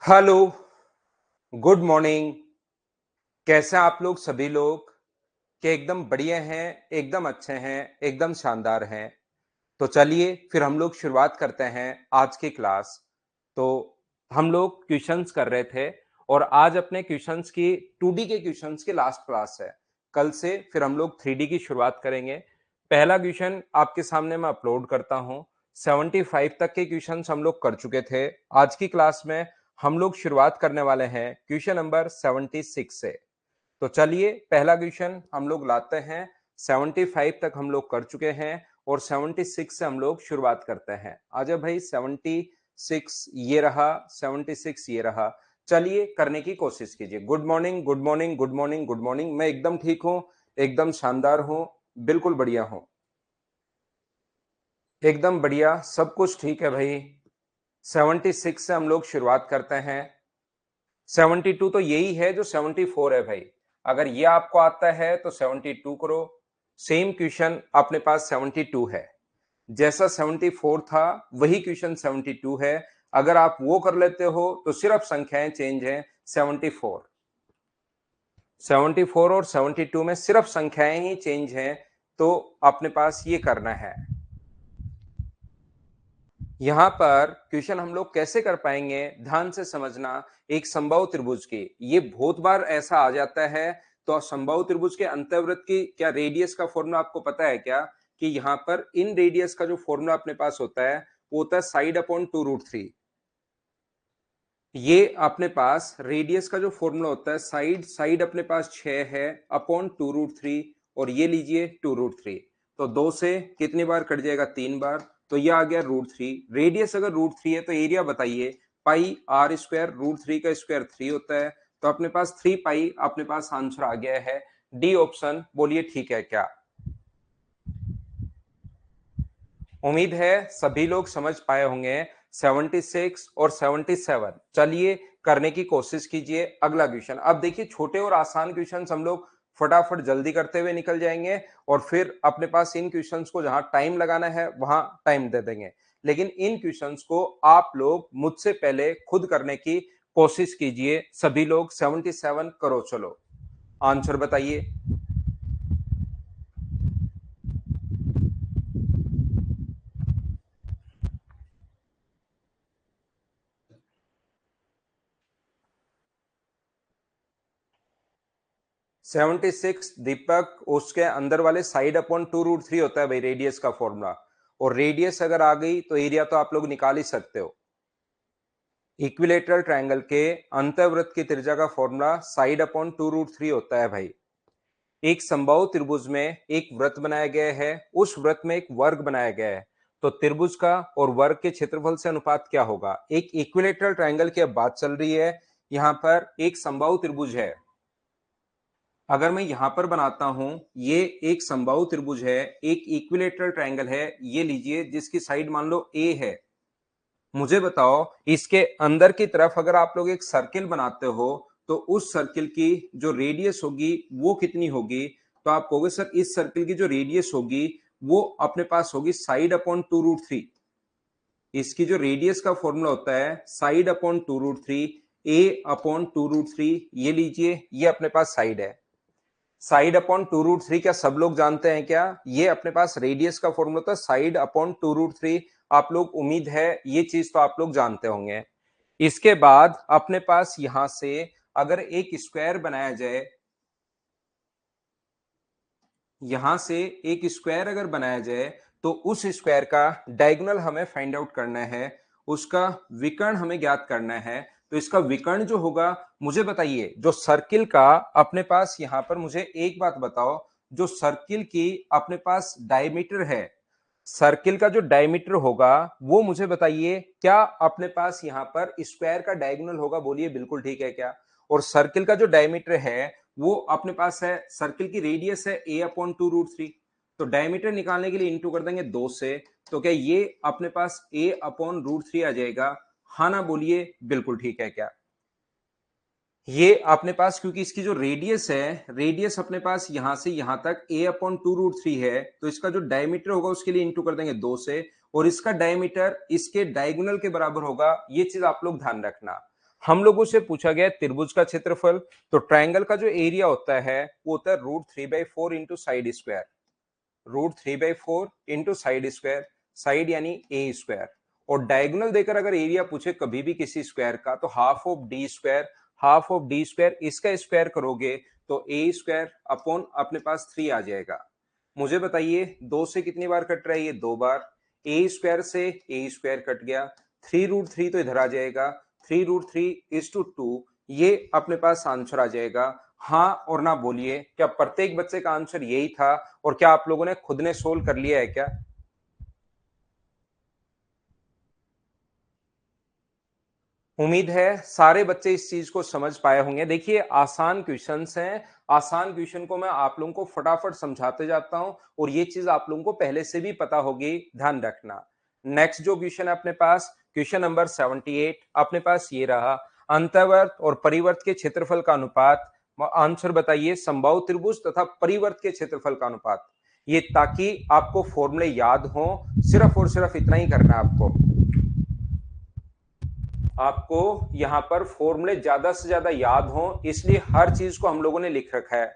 Hello, good morning. कैसे हैं आप लोग सभी लोग? कि एकदम बढ़िया हैं, एकदम अच्छे हैं, एकदम शानदार हैं। तो चलिए फिर हम लोग शुरुआत करते हैं आज की क्लास। तो हम लोग क्वेश्चंस कर रहे थे और आज अपने क्वेश्चंस की 2D के क्वेश्चंस की लास्ट क्लास है। कल से फिर हम लोग 3D की शुरुआत करेंगे। पहला क्वेश्चन आपके सामने मैं अपलोड करता हूं। 75 तक के क्वेश्चंस हम लोग कर चुके थे। आज की क्लास में हम लोग शुरुआत करने वाले हैं क्वेश्चन नंबर 76 से। तो चलिए पहला क्वेश्चन हम लोग लाते हैं। 75 तक हम लोग कर चुके हैं और 76 से हम लोग शुरुआत करते हैं। आजा भाई, 76 ये रहा, 76 ये रहा। चलिए करने की कोशिश कीजिए। Good morning, good morning, good morning, good morning. मैं एकदम ठीक हूं, एकदम शानदार हूं, बिल्कुल बढ़िया हूं, एकदम बढ़िया, सब कुछ ठीक है भाई। 76 से हम लोग शुरुआत करते हैं। 72 तो यही है जो 74 है भाई। अगर ये आपको आता है तो 72 करो। सेम क्वेश्चन अपने पास 72 है, जैसा 74 था वही क्वेश्चन 72 है। अगर आप वो कर लेते हो तो सिर्फ संख्याएं चेंज हैं। 74 74 और 72 में सिर्फ संख्याएं ही चेंज हैं। तो अपने पास ये करना है। यहां पर क्वेश्चन हम लोग कैसे कर पाएंगे, ध्यान से समझना। एक समबाहु त्रिभुज की, ये बहुत बार ऐसा आ जाता है। तो समबाहु त्रिभुज के अंतःवृत्त की क्या रेडियस का फॉर्मूला आपको पता है क्या? कि यहां पर इन रेडियस का जो फॉर्मूला अपने पास होता है वो होता है साइड अपॉन 2√3। ये अपने पास रेडियस का जो फॉर्मूला होता है, साइड साइड अपने पास 6 है अपॉन 2√3। और ये लीजिए 2√3। तो 2 से कितनी बार कट जाएगा? 3 बार। तो ये आ गया √3। रेडियस अगर √3 है तो एरिया बताइए। पाई आर स्क्वायर, √3 का स्क्वायर 3 होता है। तो अपने पास 3 पाई अपने पास आंसर आ गया है। डी ऑप्शन, बोलिए ठीक है क्या? उम्मीद है सभी लोग समझ पाए होंगे। 76 और 77 चलिए करने की कोशिश कीजिए। अगला क्वेश्चन, अब देखिए छोटे और आसान क्वेश्चन हम लोग फटाफट जल्दी करते हुए निकल जाएंगे और फिर अपने पास इन क्वेश्चंस को जहां टाइम लगाना है वहां टाइम दे देंगे। लेकिन इन क्वेश्चंस को आप लोग मुझसे पहले खुद करने की कोशिश कीजिए। सभी लोग 77 करो, चलो आंसर बताइए। 76 दीपक, उसके अंदर वाले साइड अपॉन 2√3 होता है भाई रेडियस का फॉर्मूला। और रेडियस अगर आ गई तो एरिया तो आप लोग निकाल ही सकते हो। इक्विलेटरल ट्रायंगल के अंतःवृत्त की त्रिज्या का फॉर्मूला साइड अपॉन 2√3 होता है भाई। एक समबाहु त्रिभुज में एक वृत्त बनाया गया है, उस वृत्त में एक वर्ग बनाया गया है। तो त्रिभुज का और वर्ग के क्षेत्रफल से अनुपात क्या होगा? एक इक्विलेटरल ट्रायंगल की अब बात चल रही है। यहां पर एक समबाहु त्रिभुज है। अगर मैं यहां पर बनाता हूं, ये एक समबाहु त्रिभुज है, एक इक्विलेटरल ट्रायंगल है, ये लीजिए, जिसकी साइड मान लो ए है। मुझे बताओ इसके अंदर की तरफ अगर आप लोग एक सर्किल बनाते हो तो उस सर्किल की जो रेडियस होगी वो कितनी होगी? तो आप कहोगे सर इस सर्किल की जो रेडियस होगी वो अपने पास होगी साइड अपॉन 2√3। इसकी जो रेडियस का फॉर्मूला होता है साइड अपॉन 2√3, ए अपॉन 2√3। ये लीजिए, ये अपने पास साइड है। साइड अपॉन 2√3 क्या सब लोग जानते हैं क्या? ये अपने पास रेडियस का फॉर्मूला था साइड अपॉन 2√3। आप लोग, उम्मीद है ये चीज तो आप लोग जानते होंगे। इसके बाद अपने पास यहां से अगर एक स्क्वायर बनाया जाए, यहां से एक स्क्वायर अगर बनाया जाए तो उस स्क्वायर का डायगोनल हमें फाइंड आउट करना है, उसका विकर्ण हमें ज्ञात करना है। तो इसका विकर्ण जो होगा, मुझे बताइए जो सर्किल का अपने पास यहां पर, मुझे एक बात बताओ, जो सर्किल की अपने पास डायमीटर है, सर्किल का जो डायमीटर होगा वो मुझे बताइए क्या अपने पास यहां पर स्क्वायर का डायगोनल होगा? बोलिए बिल्कुल ठीक है क्या? और सर्किल का जो डायमीटर है वो अपने पास है, सर्किल की रेडियस है ए अपॉन 2√3। तो डायमीटर निकालने के लिए इंटू कर देंगे 2 से। तो क्या ये अपने पास ए अपॉन √3 आ जाएगा? हाँ ना बोलिए बिल्कुल ठीक है क्या? ये अपने पास, क्योंकि इसकी जो रेडियस है, रेडियस अपने पास यहां से यहां तक ए अपॉन 2√3 है, तो इसका जो डायमीटर होगा उसके लिए इंटू कर देंगे 2 से। और इसका डायमीटर इसके डायगोनल के बराबर होगा। ये चीज आप लोग ध्यान रखना। हम लोगों से पूछा गया त्रिभुज का क्षेत्रफल, तो ट्रायंगल का जो एरिया होता है वो होता है √3/4 into side square, √3/4 into side square, side यानी ए स्क्वायर। और डायगोनल देकर अगर एरिया पूछे कभी भी किसी स्क्वायर का, तो half of D square, half of D square, इसका स्क्वायर करोगे तो ए स्क्वायर अपॉन अपने पास 3 आ जाएगा। मुझे बताइए 2 से कितनी बार कट रहा है, ये 2 बार। ए स्क्वायर से ए स्क्वायर कट गया, 3√3 तो इधर आ जाएगा, 3√3:2, ये अपने पास आंसर आ जाएगा। हाँ और ना बोलिए, क्या प्रत्येक बच्चे का आंसर यही था और क्या आप लोगों ने खुद ने सोल्व कर लिया है क्या? उम्मीद है सारे बच्चे इस चीज को समझ पाए होंगे। देखिए आसान क्वेश्चंस हैं, आसान क्वेश्चन को मैं आप लोगों को फटाफट समझाते जाता हूं और ये चीज आप लोगों को पहले से भी पता होगी, ध्यान रखना। नेक्स्ट जो क्वेश्चन है अपने पास, क्वेश्चन नंबर 78 अपने पास ये रहा, अंतःवर्त और परिवर्त के क्षेत्रफल का अनुपात। आंसर बताइए, समबाहु त्रिभुज तथा परिवर्त के क्षेत्रफल का अनुपात। ये ताकि आपको फॉर्मूले याद हो, सिर्फ और सिर्फ इतना ही करना है आपको यहां पर फॉर्मूले ज्यादा से ज्यादा याद हो, इसलिए हर चीज को हम लोगों ने लिख रखा है।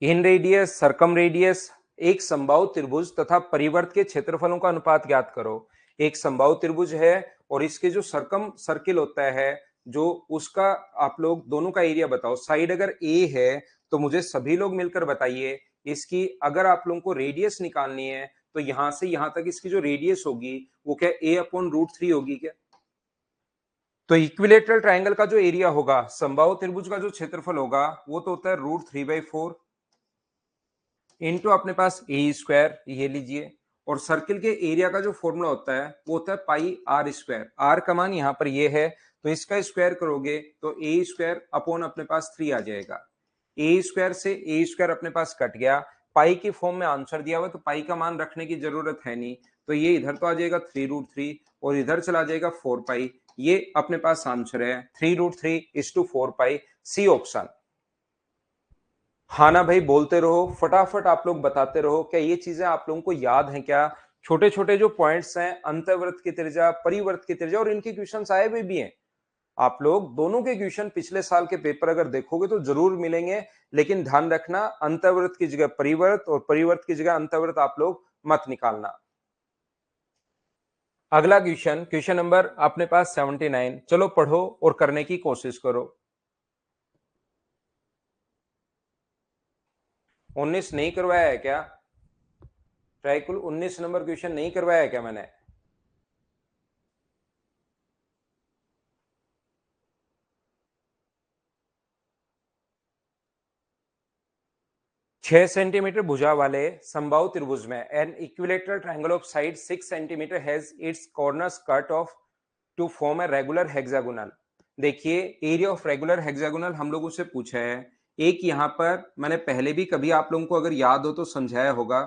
इन रेडियस, सरकम रेडियस, एक समबाहु त्रिभुज तथा परिवर्त के क्षेत्रफलों का अनुपात ज्ञात करो। एक समबाहु त्रिभुज है और इसके जो सरकम सर्किल होता है, जो उसका आप लोग दोनों का एरिया बताओ। साइड अगर ए है तो मुझे सभी लोग मिलकर बताइए, इसकी अगर आप लोगों को रेडियस निकालनी है तो यहां से यहां तक इसकी जो रेडियस होगी वो क्या a/√3 होगी क्या? तो इक्विलेटरल ट्रायंगल का जो एरिया होगा, समबाहु त्रिभुज का जो क्षेत्रफल होगा वो तो होता है √3/4 इंटू अपने पास ए स्क्वायर, ये लीजिए। और सर्किल के एरिया का जो फॉर्मूला होता है वो होता है पाई आर स्क्वायर। आर का मान यहाँ पर ये है, तो इसका स्क्वायर करोगे तो ए स्क्वायर अपॉन अपने पास 3 आ जाएगा। ए स्क्वायर से ए स्क्वायर अपने पास कट गया, पाई की फॉर्म में आंसर दिया हुआ तो पाई का मान रखने की जरूरत है नहीं, तो ये इधर तो आ जाएगा 3√3 और इधर चला जाएगा 4 पाई। ये अपने पास आंसर है 3√3:4 पाई, सी ऑप्शन। हाँ ना भाई, बोलते रहो, फटाफट आप लोग बताते रहो। क्या ये चीजें आप लोगों को याद हैं क्या? छोटे छोटे जो पॉइंट्स हैं, अंतर्वृत्त की त्रिज्या, परिवर्त की त्रिज्या, और इनके क्वेश्चंस आए हुए भी हैं। आप लोग दोनों के क्वेश्चन पिछले साल के पेपर अगर देखोगे तो जरूर मिलेंगे, लेकिन ध्यान रखना अंतर्वृत्त की जगह परिवर्त और परिवर्त की जगह अंतर्वृत्त आप लोग मत निकालना। अगला क्वेश्चन, क्वेश्चन नंबर अपने पास 79, चलो पढ़ो और करने की कोशिश करो। 19 नहीं करवाया है क्या? ट्राइकुल 19 नंबर क्वेश्चन नहीं करवाया है क्या मैंने? 6 सेंटीमीटर भुजा वाले समबाहु त्रिभुज में an equilateral triangle of side 6 centimetre has its corners cut off to form a regular hexagonal. देखिए एरिया ऑफ रेगुलर हेक्सागोनल हम लोगों से पूछा है। एक यहाँ पर मैंने पहले भी कभी आप लोगों को अगर याद हो तो समझाया होगा,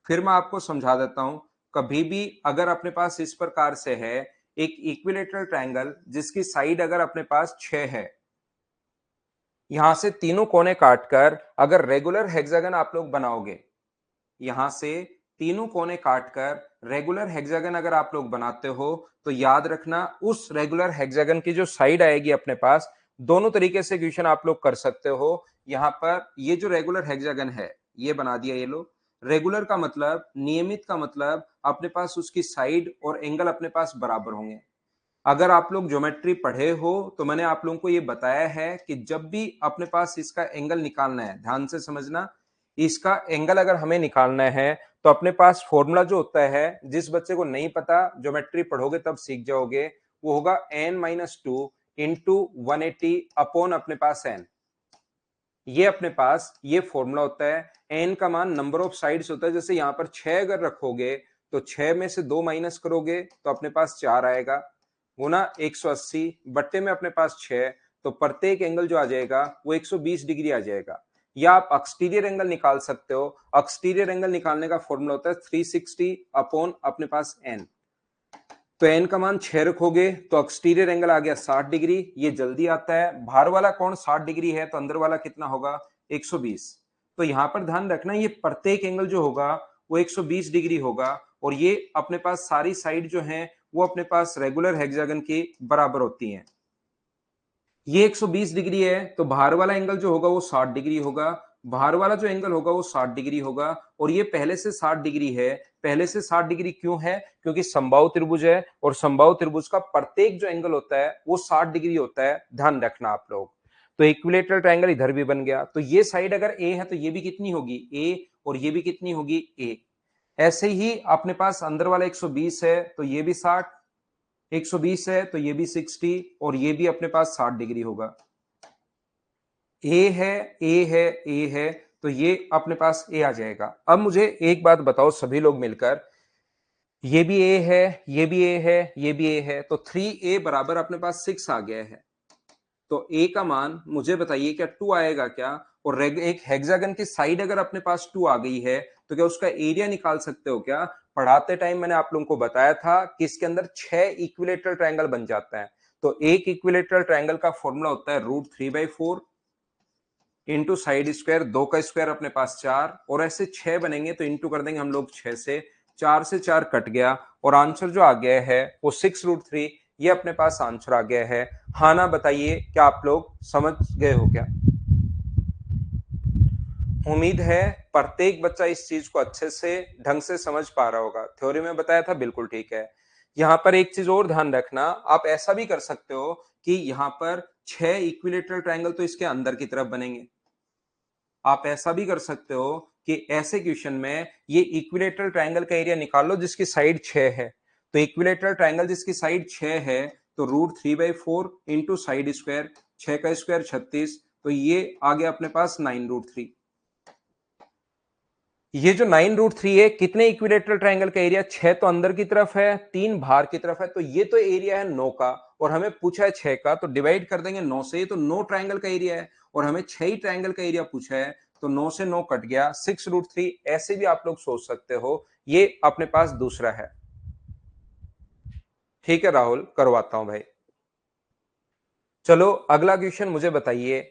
फिर मैं आपको समझा देता हूं। कभी भी अगर अपने पास इस प्रकार से है एक इक्विलेटरल ट्रायंगल जिसकी साइड अगर अपने पास 6 है, यहां से तीनों कोने काटकर अगर रेगुलर हेक्सागन आप लोग बनाओगे, यहां से तीनों कोने काटकर रेगुलर हेक्सागन अगर आप लोग बनाते हो, तो याद रखना उस रेगुलर हेक्सागन की जो साइड आएगी अपने पास, दोनों तरीके से क्वेश्चन आप लोग कर सकते हो। यहां पर ये जो रेगुलर हेक्सागन है ये बना दिया ये लोग। रेगुलर का मतलब, नियमित का मतलब अपने पास उसकी साइड और एंगल अपने पास बराबर होंगे। अगर आप लोग ज्योमेट्री पढ़े हो तो मैंने आप लोगों को ये बताया है कि जब भी अपने पास इसका एंगल निकालना है, ध्यान से समझना, इसका एंगल अगर हमें निकालना है तो अपने पास फॉर्मूला जो होता है, जिस बच्चे को नहीं पता ज्योमेट्री पढ़ोगे तब सीख जाओगे, वो होगा n-2 इंटू 180 अपॉन अपने पास n। ये अपने पास ये फॉर्मूला होता है। n का मान नंबर ऑफ साइड्स होता है, जैसे यहां पर 6 अगर रखोगे तो 6 में से 2 माइनस करोगे तो अपने पास 4 आएगा, गुना 180 बट्टे में अपने पास 6, तो प्रत्येक एंगल जो आ जाएगा वो 120 डिग्री आ जाएगा। या आप एक्सटीरियर एंगल निकाल सकते हो। एक्सटीरियर एंगल निकालने का फॉर्मूला होता है 360 अपॉन अपने पास n। तो n का मान 6 रखोगे तो एक्सटीरियर एंगल आ गया 60 डिग्री, ये जल्दी आता है। बाहर वाला कोण 60 डिग्री है तो अंदर वाला कितना होगा? 120। तो यहां पर ध्यान रखना ये प्रत्येक एंगल जो होगा वो 120 डिग्री होगा, और ये अपने पास सारी साइड जो है वो अपने पास रेगुलर हेक्सागन के बराबर होती हैं। ये 120 डिग्री है तो बाहर वाला एंगल जो होगा वो 60 डिग्री होगा, बाहर वाला जो एंगल होगा वो 60 डिग्री होगा, और ये पहले से 60 डिग्री है। पहले से 60 डिग्री क्यों है? क्योंकि समबाहु त्रिभुज है, और समबाहु त्रिभुज का प्रत्येक जो एंगल होता है वो 60 डिग्री होता है, ध्यान रखना आप लोग। तो इक्विलेटरल ट्रायंगल इधर भी बन गया, तो ये साइड अगर ए है तो ये भी कितनी होगी? ए, और ये भी कितनी होगी? ए। ऐसे ही अपने पास अंदर वाला 120 है तो ये भी 60, 120 है तो ये भी 60, और ये भी अपने पास 60 डिग्री होगा। ए है, ए है, ए है, तो ये अपने पास ए आ जाएगा। अब मुझे एक बात बताओ सभी लोग मिलकर, ये भी ए है, ये भी ए है, ये भी ए है, तो 3a बराबर अपने पास 6 आ गया है। तो a का मान मुझे बताइए क्या 2 आएगा क्या? और एक हेक्सागन की साइड अगर अपने पास 2 आ गई है तो क्या उसका एरिया निकाल सकते हो क्या? पढ़ाते टाइम मैंने आप लोगों को बताया था कि इसके अंदर 6 इक्विलेटरल ट्रायंगल बन जाता है। तो एक इक्विलेटरल ट्रायंगल का फॉर्मूला होता है √3/4 इंटू साइड स्क्वायर, 2 का स्क्वायर अपने पास 4, और ऐसे 6 बनेंगे तो इंटू कर देंगे हम लोग 6 से, 4 से 4 कट गया, और आंसर जो आ गया है वो 6√3, ये अपने पास आंसर आ गया है। हाँ ना बताइए, क्या आप लोग समझ गए हो क्या? उम्मीद है प्रत्येक बच्चा इस चीज को अच्छे से ढंग से समझ पा रहा होगा। थ्योरी में बताया था, बिल्कुल ठीक है। यहां पर एक चीज और ध्यान रखना, आप ऐसा भी कर सकते हो कि यहां पर 6 इक्विलेटरल ट्रायंगल तो इसके अंदर की तरफ बनेंगे। आप ऐसा भी कर सकते हो कि ऐसे क्वेश्चन में ये इक्विलेटरल ट्रायंगल का एरिया निकाल लो जिसकी साइड 6 है। तो इक्विलेटरल ट्रायंगल जिसकी साइड 6 है तो √3/4 इंटू साइड स्क्वायर, 6 का स्क्वायर 36, तो ये आ गया अपने पास 9√3। ये जो 9√3 है, कितने इक्विलेटरल ट्रायंगल का एरिया? 6 तो अंदर की तरफ है, 3 बाहर की तरफ है, तो ये तो एरिया है 9 का, और हमें पूछा है 6 का, तो डिवाइड कर देंगे 9 से, तो 9 ट्रायंगल का एरिया है, और हमें 6 ही ट्रायंगल का एरिया पूछा है, तो 9 से 9 कट गया, 6√3। ऐसे भी आप लोग सोच सकते हो, ये अपने पास दूसरा है। ठीक है राहुल, करवाता हूं भाई। चलो अगला क्वेश्चन मुझे बताइए,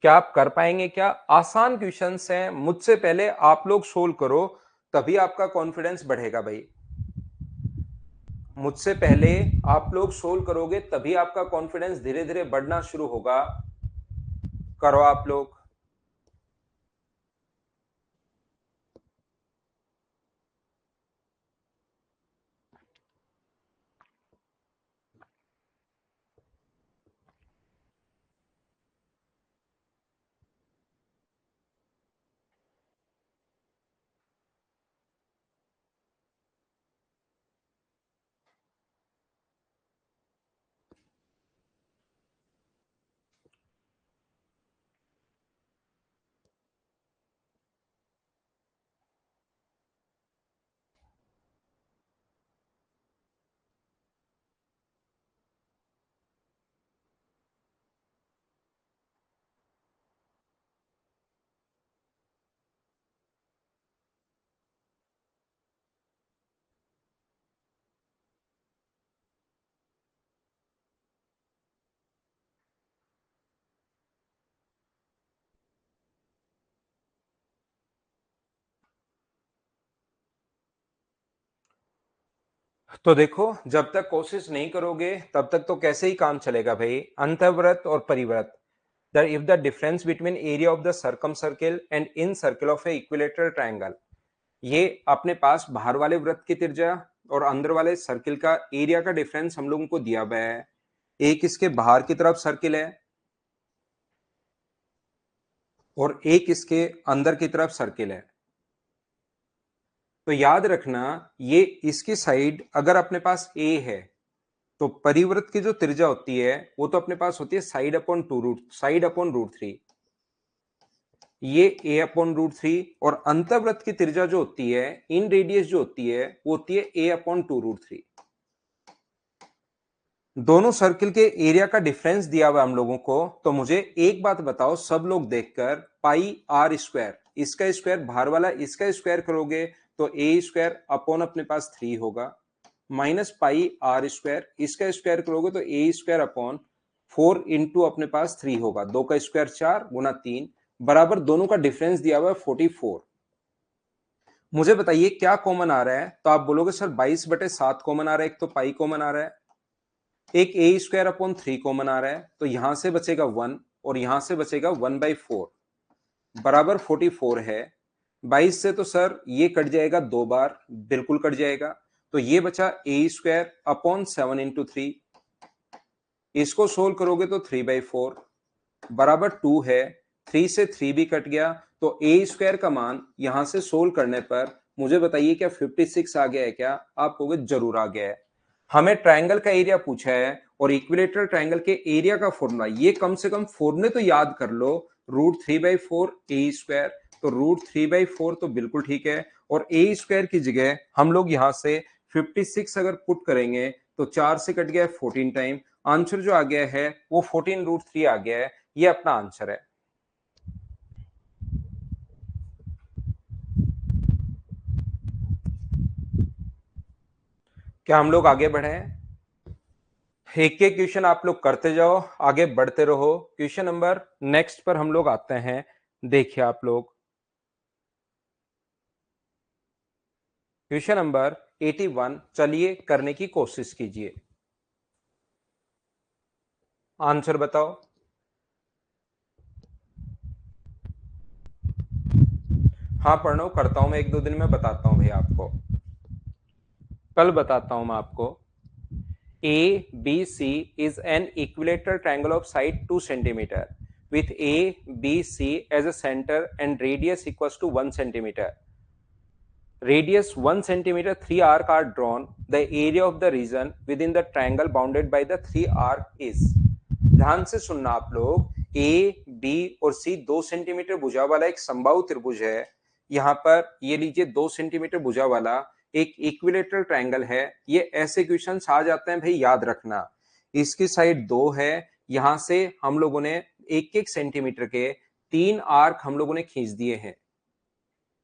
क्या आप कर पाएंगे क्या? आसान क्वेश्चंस हैं, मुझसे पहले आप लोग सोल्व करो, तभी आपका कॉन्फिडेंस बढ़ेगा भाई। मुझसे पहले आप लोग सोल्व करोगे तभी आपका कॉन्फिडेंस धीरे धीरे बढ़ना शुरू होगा। करो आप लोग। तो देखो, जब तक कोशिश नहीं करोगे तब तक तो कैसे ही काम चलेगा भाई। अंतःव्रत और परिव्रत, if the difference between area of the circumcircle and in circle of a equilateral triangle, ये अपने पास बाहर वाले वृत्त की त्रिज्या और अंदर वाले सर्किल का एरिया का डिफरेंस हम लोगों को दिया हुआ है। एक इसके बाहर की तरफ सर्किल है और एक इसके अंदर की तरफ सर्किल है। तो याद रखना, ये इसकी साइड अगर अपने पास ए है तो परिवृत्त की जो त्रिज्या होती है वो तो अपने पास होती है साइड अपॉन √3। ये a/√3, और अंतःवृत्त की त्रिज्या जो होती है, इन रेडियस जो होती है, वो होती है a/2√3। दोनों सर्किल के एरिया का डिफरेंस दिया हुआ हम लोगों को। तो मुझे एक बात बताओ सब लोग देखकर, पाई आर स्क्वायर, इसका स्क्वायर बाहर वाला इसका स्क्वायर करोगे तो ए स्क्वायर अपॉन अपने पास 3 होगा, माइनस पाई आर स्क्वायर, इसका स्क्वायर करोगे तो ए स्क्वायर अपॉन 4 इंटू अपने पास 3 होगा, 2 का स्क्वायर 4 गुना 3, बराबर दोनों का डिफरेंस दिया हुआ है 44। मुझे बताइए क्या कॉमन आ रहा है, तो आप बोलोगे सर 22/7 कॉमन आ रहा है, एक तो पाई कॉमन आ रहा है, एक ए स्क्वायर अपॉन 3 कॉमन आ रहा है, तो यहां से बचेगा 1 और यहां से बचेगा 1/4 बराबर 44 है। 22 से तो सर ये कट जाएगा 2 बार, बिल्कुल कट जाएगा, तो ये बचा ए स्क्वायर अपॉन 7 × 3। इसको सोल्व करोगे तो 3/4 बराबर 2 है। 3 से 3 भी कट गया, तो ए स्क्वायर का मान यहां से सोल्व करने पर मुझे बताइए क्या 56 आ गया है क्या? आप कहोगे जरूर आ गया है। हमें ट्रायंगल का एरिया पूछा है और इक्विलेटरल ट्रायंगल के एरिया का फॉर्मूला, ये कम से कम फॉर्मूले तो याद कर लो। √3/4 ए स्क्वायर, तो √3/4 तो बिल्कुल ठीक है। और ए स्क्वायर की जगह हम लोग यहां से 56 अगर पुट करेंगे तो 4 से कट गया 14 टाइम, आंसर जो आ गया है वो 14√3 आ गया है। ये अपना आंसर है। क्या हम लोग आगे बढ़े? एक एक क्वेश्चन आप लोग करते जाओ, आगे बढ़ते रहो। क्वेश्चन नंबर नेक्स्ट पर हम लोग आते हैं। देखिए आप लोग क्वेश्चन नंबर 81, चलिए करने की कोशिश कीजिए। आंसर बताओ। हाँ प्रणव, करता हूं मैं, 1-2 दिन में बताता हूं भैया आपको, कल बताता हूं मैं आपको। A B C is an equilateral triangle of side 2 centimeter with A B C as a center and radius equals to 1 centimeter. Radius 1 centimeter, 3 arc are drawn. The area of the region within the triangle bounded by the 3 arc is. ध्यान से सुनना आप लोग, A B और सी 2 centimetre भुजा वाला एक समबाहु त्रिभुज है। यहां पर ये लीजिए 2 सेंटीमीटर भुजा वाला एक इक्विलेटरल ट्रायंगल है। ये ऐसे क्वेश्चंस आ जाते हैं भाई, याद रखना। इसकी साइड 2 है, यहां से हम लोगों ने 1-1 सेंटीमीटर के 3 आर्क हम लोगों ने खींच दिए हैं।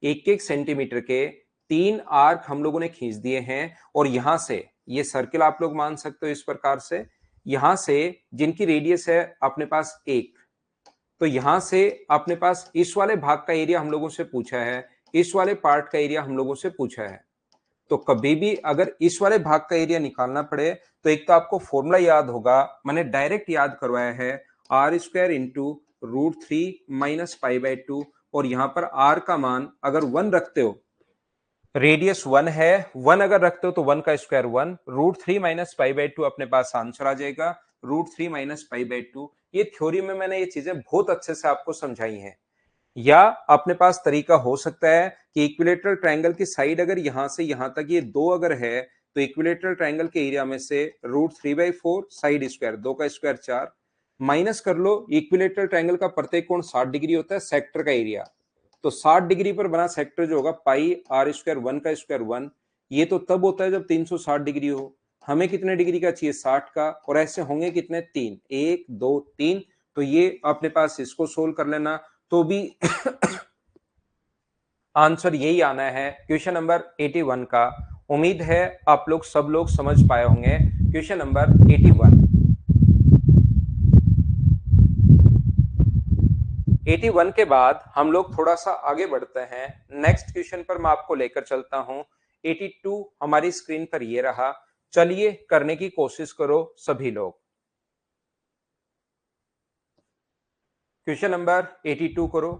1-1 सेंटीमीटर के 3 आर्क हम लोगों ने खींच दिए हैं। और यहां से ये सर्किल आप लोग मान सकते हो इस प्रकार से, यहां से जिनकी रेडियस है अपने पास 1, तो यहां से अपने पास इस वाले भाग का एरिया हम लोगों से पूछा है, इस वाले पार्ट का एरिया हम लोगों से पूछा है। तो कभी भी अगर इस वाले भाग का एरिया निकालना पड़े तो एक तो आपको फॉर्मूला याद होगा, मैंने डायरेक्ट याद करवाया है, r² इंटू √3 - π/2। और यहां पर r का मान अगर 1 रखते हो, रेडियस 1 है, 1 अगर रखते हो तो 1 का स्क्वायर 1, √3 - π/2 अपने पास आंसर आ जाएगा। √3 - π/2। ये थ्योरी में मैंने ये चीजें बहुत अच्छे से आपको समझाई हैं। या अपने पास तरीका हो सकता है कि इक्विलेटरल ट्रायंगल की साइड अगर यहां से यहां तक ये 2 अगर है, तो इक्विलेटरल ट्रायंगल के एरिया में से √3/4 साइड स्क्वायर 2 का स्क्वायर 4 माइनस कर लो। इक्विलेटरल ट्रायंगल का प्रत्येक कोण 60 डिग्री होता है, सेक्टर का एरिया, तो 60 डिग्री पर बना सेक्टर जो होगा πr², 1 का स्क्वायर 1, ये तो तब होता है जब 360 डिग्री हो। हमें कितने डिग्री का चाहिए? 60 का। और ऐसे होंगे कितने? 3, 1 2 3। तो ये अपने पास इसको सोल्व कर लेना, तो भी आंसर यही आना है क्वेश्चन नंबर 81 का। उम्मीद है आप लोग सब लोग समझ पाए होंगे क्वेश्चन नंबर 81। 81 के बाद हम लोग थोड़ा सा आगे बढ़ते हैं। नेक्स्ट क्वेश्चन पर मैं आपको लेकर चलता हूं। 82 हमारी स्क्रीन पर ये रहा। चलिए करने की कोशिश करो सभी लोग। क्वेश्चन नंबर 82 करो।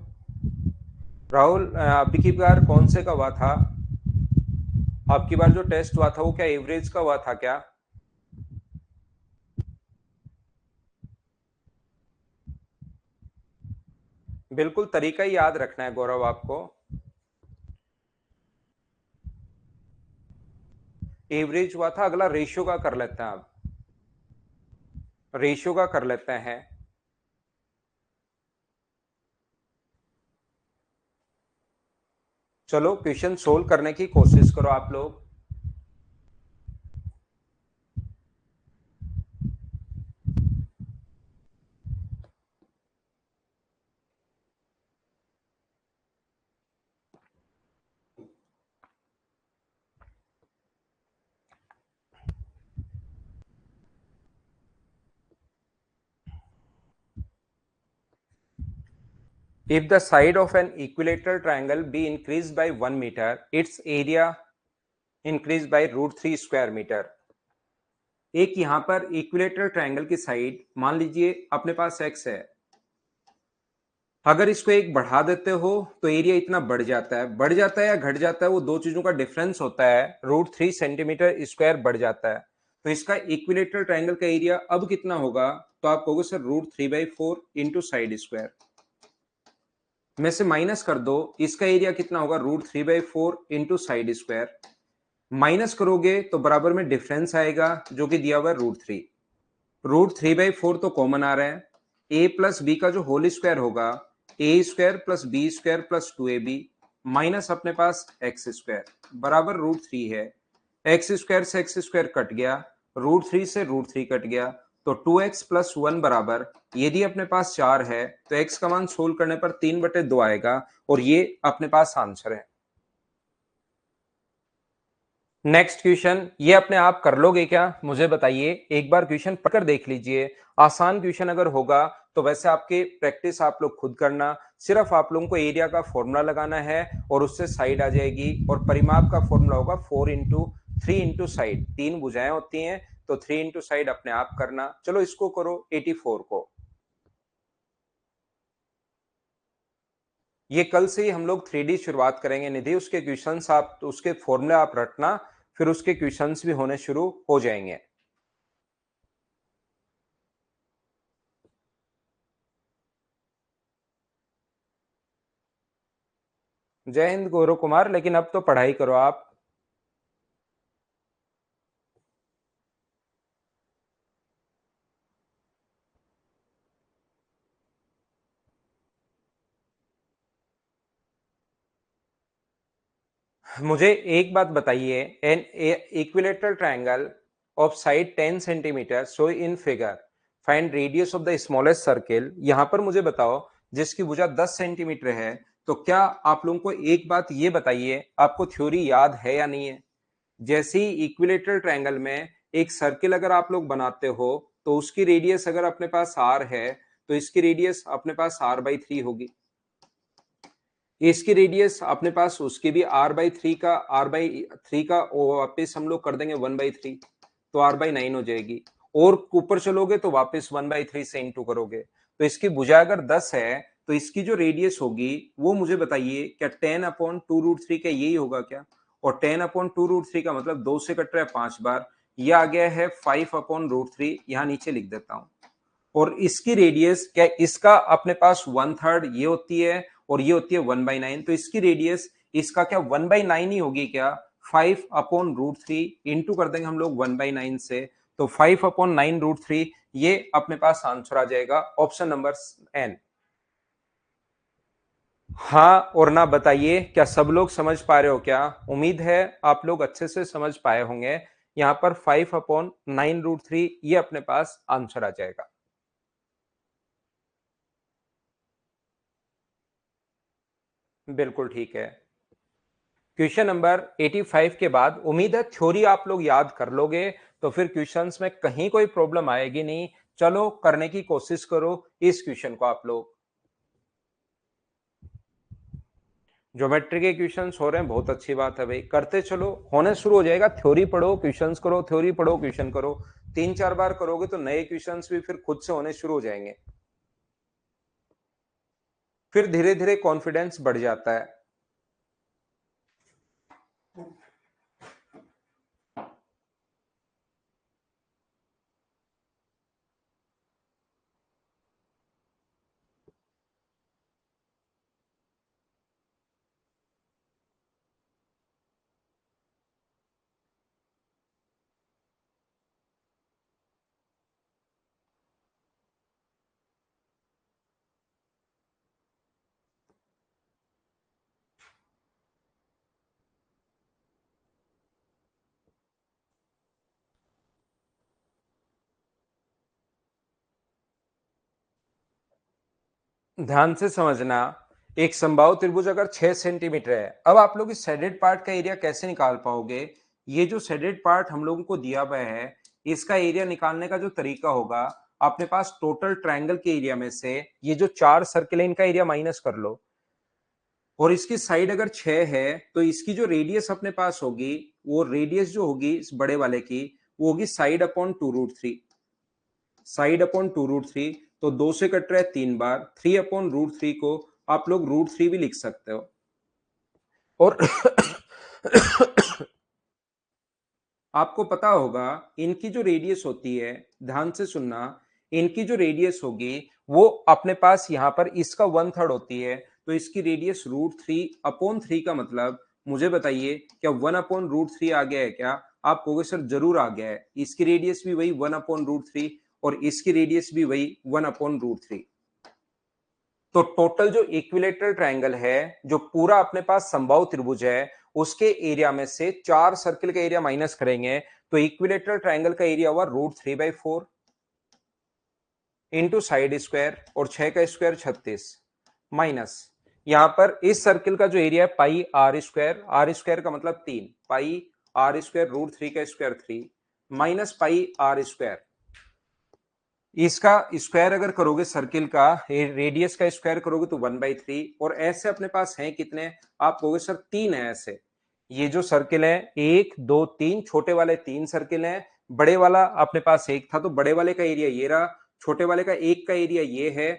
राहुल, अभी की बार कौन से का हुआ था? आपकी बार जो टेस्ट हुआ था वो क्या एवरेज का हुआ था क्या? बिल्कुल तरीका ही याद रखना है गौरव आपको। एवरेज हुआ था। अगला रेशियो का कर लेते हैं। अब रेशियो का कर लेते हैं। चलो क्वेश्चन सोल्व करने की कोशिश करो आप लोग। If the side of an equilateral triangle be increased by 1 meter, its area increased by √3 square metre. एक यहां पर इक्विलेटरल ट्रायंगल की साइड मान लीजिए अपने पास x है, अगर इसको एक बढ़ा देते हो तो एरिया इतना बढ़ जाता है या घट जाता है, वो दो चीजों का डिफरेंस होता है, √3 सेंटीमीटर स्क्वायर बढ़ जाता है। तो इसका इक्विलेटरल ट्रायंगल का एरिया अब कितना होगा, तो आप कहोगे सर √3/4 इंटू साइड स्क्वायर में से माइनस कर दो, इसका एरिया कितना होगा √3/4 इंटू साइड स्क्वायर, माइनस करोगे तो बराबर में डिफरेंस आएगा जो कि दिया हुआ है √3। √3/4 तो कॉमन आ रहा है, a प्लस बी का जो होल स्क्वायर होगा a square plus B square plus 2ab minus अपने पास एक्स स्क्वायर बराबर √3 है। एक्स स्क्वायर से एक्स स्क्वायर कट गया, √3 से √3 कट गया, तो 2x प्लस 1 बराबर, यदि अपने पास 4 है तो x का मान सोल्व करने पर 3/2 आएगा और ये अपने पास आंसर है। नेक्स्ट क्वेश्चन, ये अपने आप कर लोगे क्या, मुझे बताइए, एक बार क्वेश्चन पढ़कर देख लीजिए। आसान क्वेश्चन अगर होगा तो वैसे आपके प्रैक्टिस आप लोग खुद करना, सिर्फ आप लोगों को एरिया का फॉर्मूला लगाना है और उससे साइड आ जाएगी, और परिमाप का फॉर्मूला होगा 4 × 3 × साइड, 3 भुजाएं होती हैं तो 3 × साइड अपने आप करना। चलो इसको करो 84 को, ये कल से ही हम लोग 3D शुरुआत करेंगे निधि, उसके क्वेश्चंस आप उसके फॉर्मूले आप रटना, फिर उसके क्वेश्चंस भी होने शुरू हो जाएंगे। जय हिंद गौरव कुमार, लेकिन अब तो पढ़ाई करो आप। मुझे एक बात बताइए, N equilateral triangle of side 10 centimetre so in figure, find radius of the smallest circle. यहां पर मुझे बताओ जिसकी भुजा 10 सेंटीमीटर है, तो क्या आप लोगों को एक बात ये बताइए, आपको थ्योरी याद है या नहीं है। जैसे ही इक्विलेटरल ट्रायंगल में एक सर्किल अगर आप लोग बनाते हो तो उसकी रेडियस अगर अपने पास r है तो इसकी रेडियस अपने पास r/3 होगी, इसकी रेडियस अपने पास उसकी भी r/3 का वापस हम लोग कर देंगे 1/3, तो r/9 हो जाएगी, और ऊपर चलोगे तो वापस 1/3 से इंटू करोगे, तो इसकी भुजा अगर 10 है तो इसकी जो रेडियस होगी वो मुझे बताइए, क्या 10/2√3 का यही होगा क्या, और 10/2√3 का मतलब 2 से कट रहा है 5 बार, ये आ गया है 5/√3, यहां नीचे लिख देता हूं। और इसकी रेडियस क्या, इसका अपने पास 1/3 ये होती है और ये होती है 1/9, तो इसकी रेडियस इसका क्या 1/9 ही होगी क्या, 5/√3 इंटू कर देंगे हम लोग 1/9 से, तो 5/9√3, ये अपने पास आंसर आ जाएगा ऑप्शन नंबर एन। हाँ और ना बताइए, क्या सब लोग समझ पा रहे हो क्या, उम्मीद है आप लोग अच्छे से समझ पाए होंगे। यहां पर 5/9√3 ये अपने पास आंसर आ जाएगा। बिल्कुल ठीक है। क्वेश्चन नंबर 85 के बाद उम्मीद है थ्योरी आप लोग याद कर लोगे, तो फिर क्वेश्चंस में कहीं कोई प्रॉब्लम आएगी नहीं। चलो करने की कोशिश करो इस क्वेश्चन को आप लोग। ज्योमेट्री के क्वेश्चंस हो रहे हैं, बहुत अच्छी बात है भाई, करते चलो, होने शुरू हो जाएगा। थ्योरी पढ़ो क्वेश्चंस करो, थ्योरी पढ़ो क्वेश्चन करो, 3-4 बार करोगे तो नए क्वेश्चंस भी फिर खुद से होने शुरू हो जाएंगे, फिर धीरे धीरे कॉन्फिडेंस बढ़ जाता है। ध्यान से समझना, एक समबाहु त्रिभुज अगर 6 सेंटीमीटर है, अब आप लोग इस शेडेड पार्ट का एरिया कैसे निकाल पाओगे। ये जो शेडेड पार्ट हम लोगों को दिया हुआ है, इसका एरिया निकालने का जो तरीका होगा, अपने पास टोटल ट्रायंगल के एरिया में से ये जो 4 सर्किल है इनका एरिया माइनस कर लो, और इसकी साइड अगर 6 है तो इसकी जो रेडियस अपने पास होगी, वो रेडियस जो होगी इस बड़े वाले की, वो होगी साइड अपॉन 2√3। साइड अपॉन 2√3, तो 2 से कट रहा है 3 बार, 3/√3 को आप लोग √3 भी लिख सकते हो। और आपको पता होगा इनकी जो रेडियस होती है, ध्यान से सुनना, इनकी जो रेडियस होगी वो अपने पास यहां पर इसका 1/3 होती है, तो इसकी रेडियस √3/3 का मतलब, मुझे बताइए क्या 1/√3 आ गया है क्या? आप कहोगे सर जरूर आ गया है, इसकी रेडियस भी वही 1/√3 और इसकी रेडियस भी वही 1/√3। तो टोटल जो इक्विलेटरल ट्रायंगल है, जो पूरा अपने पास समबाहु त्रिभुज है, उसके एरिया में से 4 सर्किल का एरिया माइनस करेंगे, तो इक्विलेटरल ट्रायंगल का एरिया हुआ √3/4 इंटू साइड स्क्वायर, और 6 का स्क्वायर 36, माइनस यहां पर इस सर्किल का जो एरिया है पाई आर स्क्वायर का मतलब 3, पाई आर स्क्वायर √3 का square 3, minus pi R square, इसका स्क्वायर अगर करोगे सर्किल का, रेडियस का स्क्वायर करोगे तो 1/3, और ऐसे अपने पास हैं कितने? आप कहोगे सर 3 है ऐसे। ये जो सर्किल है 1 2 3, छोटे वाले 3 सर्किल हैं, बड़े वाला अपने पास एक था, तो बड़े वाले का एरिया ये रहा, छोटे वाले का एक का एरिया ये है।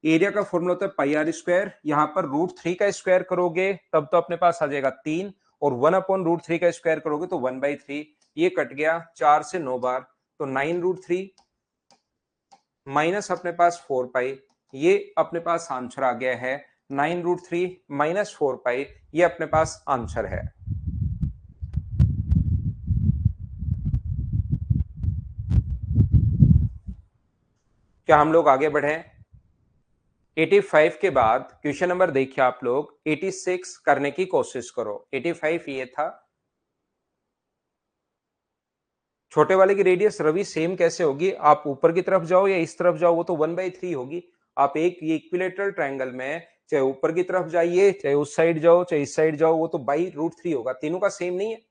एरिया का फॉर्मूला होता है पाई आर स्क्वायर, यहां पर √3 का स्क्वायर करोगे तब तो अपने पास आ जाएगा 3, और 1/√3 का स्क्वायर करोगे तो 1/3, ये कट गया 4 से 9 बार, तो 9√3 माइनस अपने पास 4 पाई, ये अपने पास आंसर आ गया है 9√3 माइनस 4 पाई, ये अपने पास आंसर है। क्या हम लोग आगे बढ़े? 85 के बाद क्वेश्चन नंबर देखिए आप लोग, 86 करने की कोशिश करो। 85 ये था, छोटे वाले की रेडियस रवि सेम कैसे होगी? आप ऊपर की तरफ जाओ या इस तरफ जाओ, वो तो 1/3 होगी। आप एक ये इक्विलेटरल ट्रायंगल में चाहे ऊपर की तरफ जाइए, चाहे उस साइड जाओ, चाहे इस साइड जाओ, वो तो बाई √3 होगा। तीनों का सेम नहीं है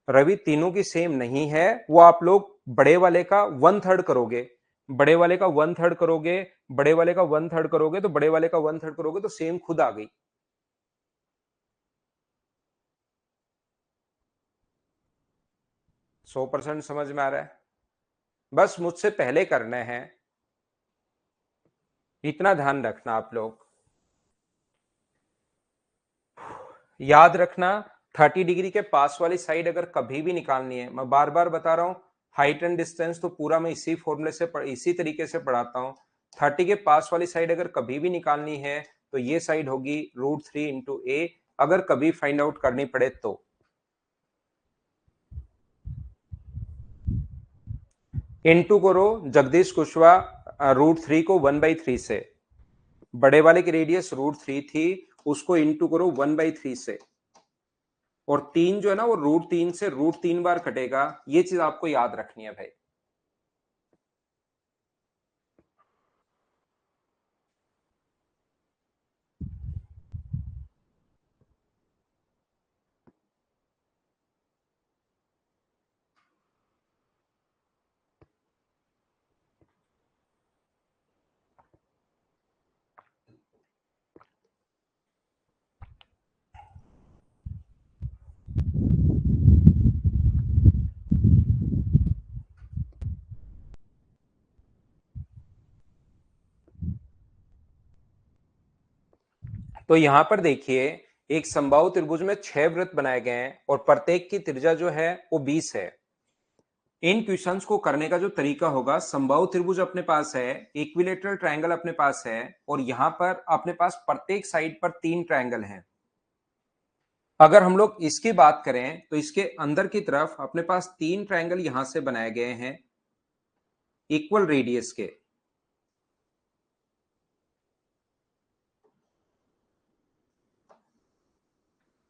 रवि, तीनों की सेम नहीं है। वो आप लोग बड़े वाले का 1/3 करोगे, बड़े वाले का 1/3 करोगे, बड़े वाले का 1/3 करोगे, तो बड़े वाले का 1/3 करोगे तो सेम खुद आ गई। सौ परसेंट समझ में आ रहा है? बस मुझसे पहले करने हैं, इतना ध्यान रखना आप लोग। याद रखना 30 डिग्री के पास वाली साइड अगर कभी भी निकालनी है, मैं बार बार बता रहा हूं, हाइट एंड डिस्टेंस तो पूरा मैं इसी फॉर्मूले से इसी तरीके से पढ़ाता हूं। 30 के पास वाली साइड अगर कभी भी निकालनी है तो ये साइड होगी √3 इंटू ए, अगर कभी फाइंड आउट करनी पड़े तो। इंटू करो जगदीश कुशवाहा √3 को 1/3 से, बड़े वाले की रेडियस √3 थी, उसको इंटू करो 1/3 से, और 3 जो है ना वो √3 से √3 बार कटेगा, ये चीज आपको याद रखनी है भाई। तो यहां पर देखिए, एक समबाहु त्रिभुज में 6 वृत्त बनाए गए हैं और प्रत्येक की त्रिज्या जो है वो 20 है। इन क्वेश्चंस को करने का जो तरीका होगा, समबाहु त्रिभुज अपने पास है, इक्विलेटरल ट्रायंगल अपने पास है, और यहां पर अपने पास प्रत्येक साइड पर 3 ट्रायंगल हैं। अगर हम लोग इसकी बात करें तो इसके अंदर की तरफ अपने पास 3 ट्रायंगल यहां से बनाए गए हैं इक्वल रेडियस के।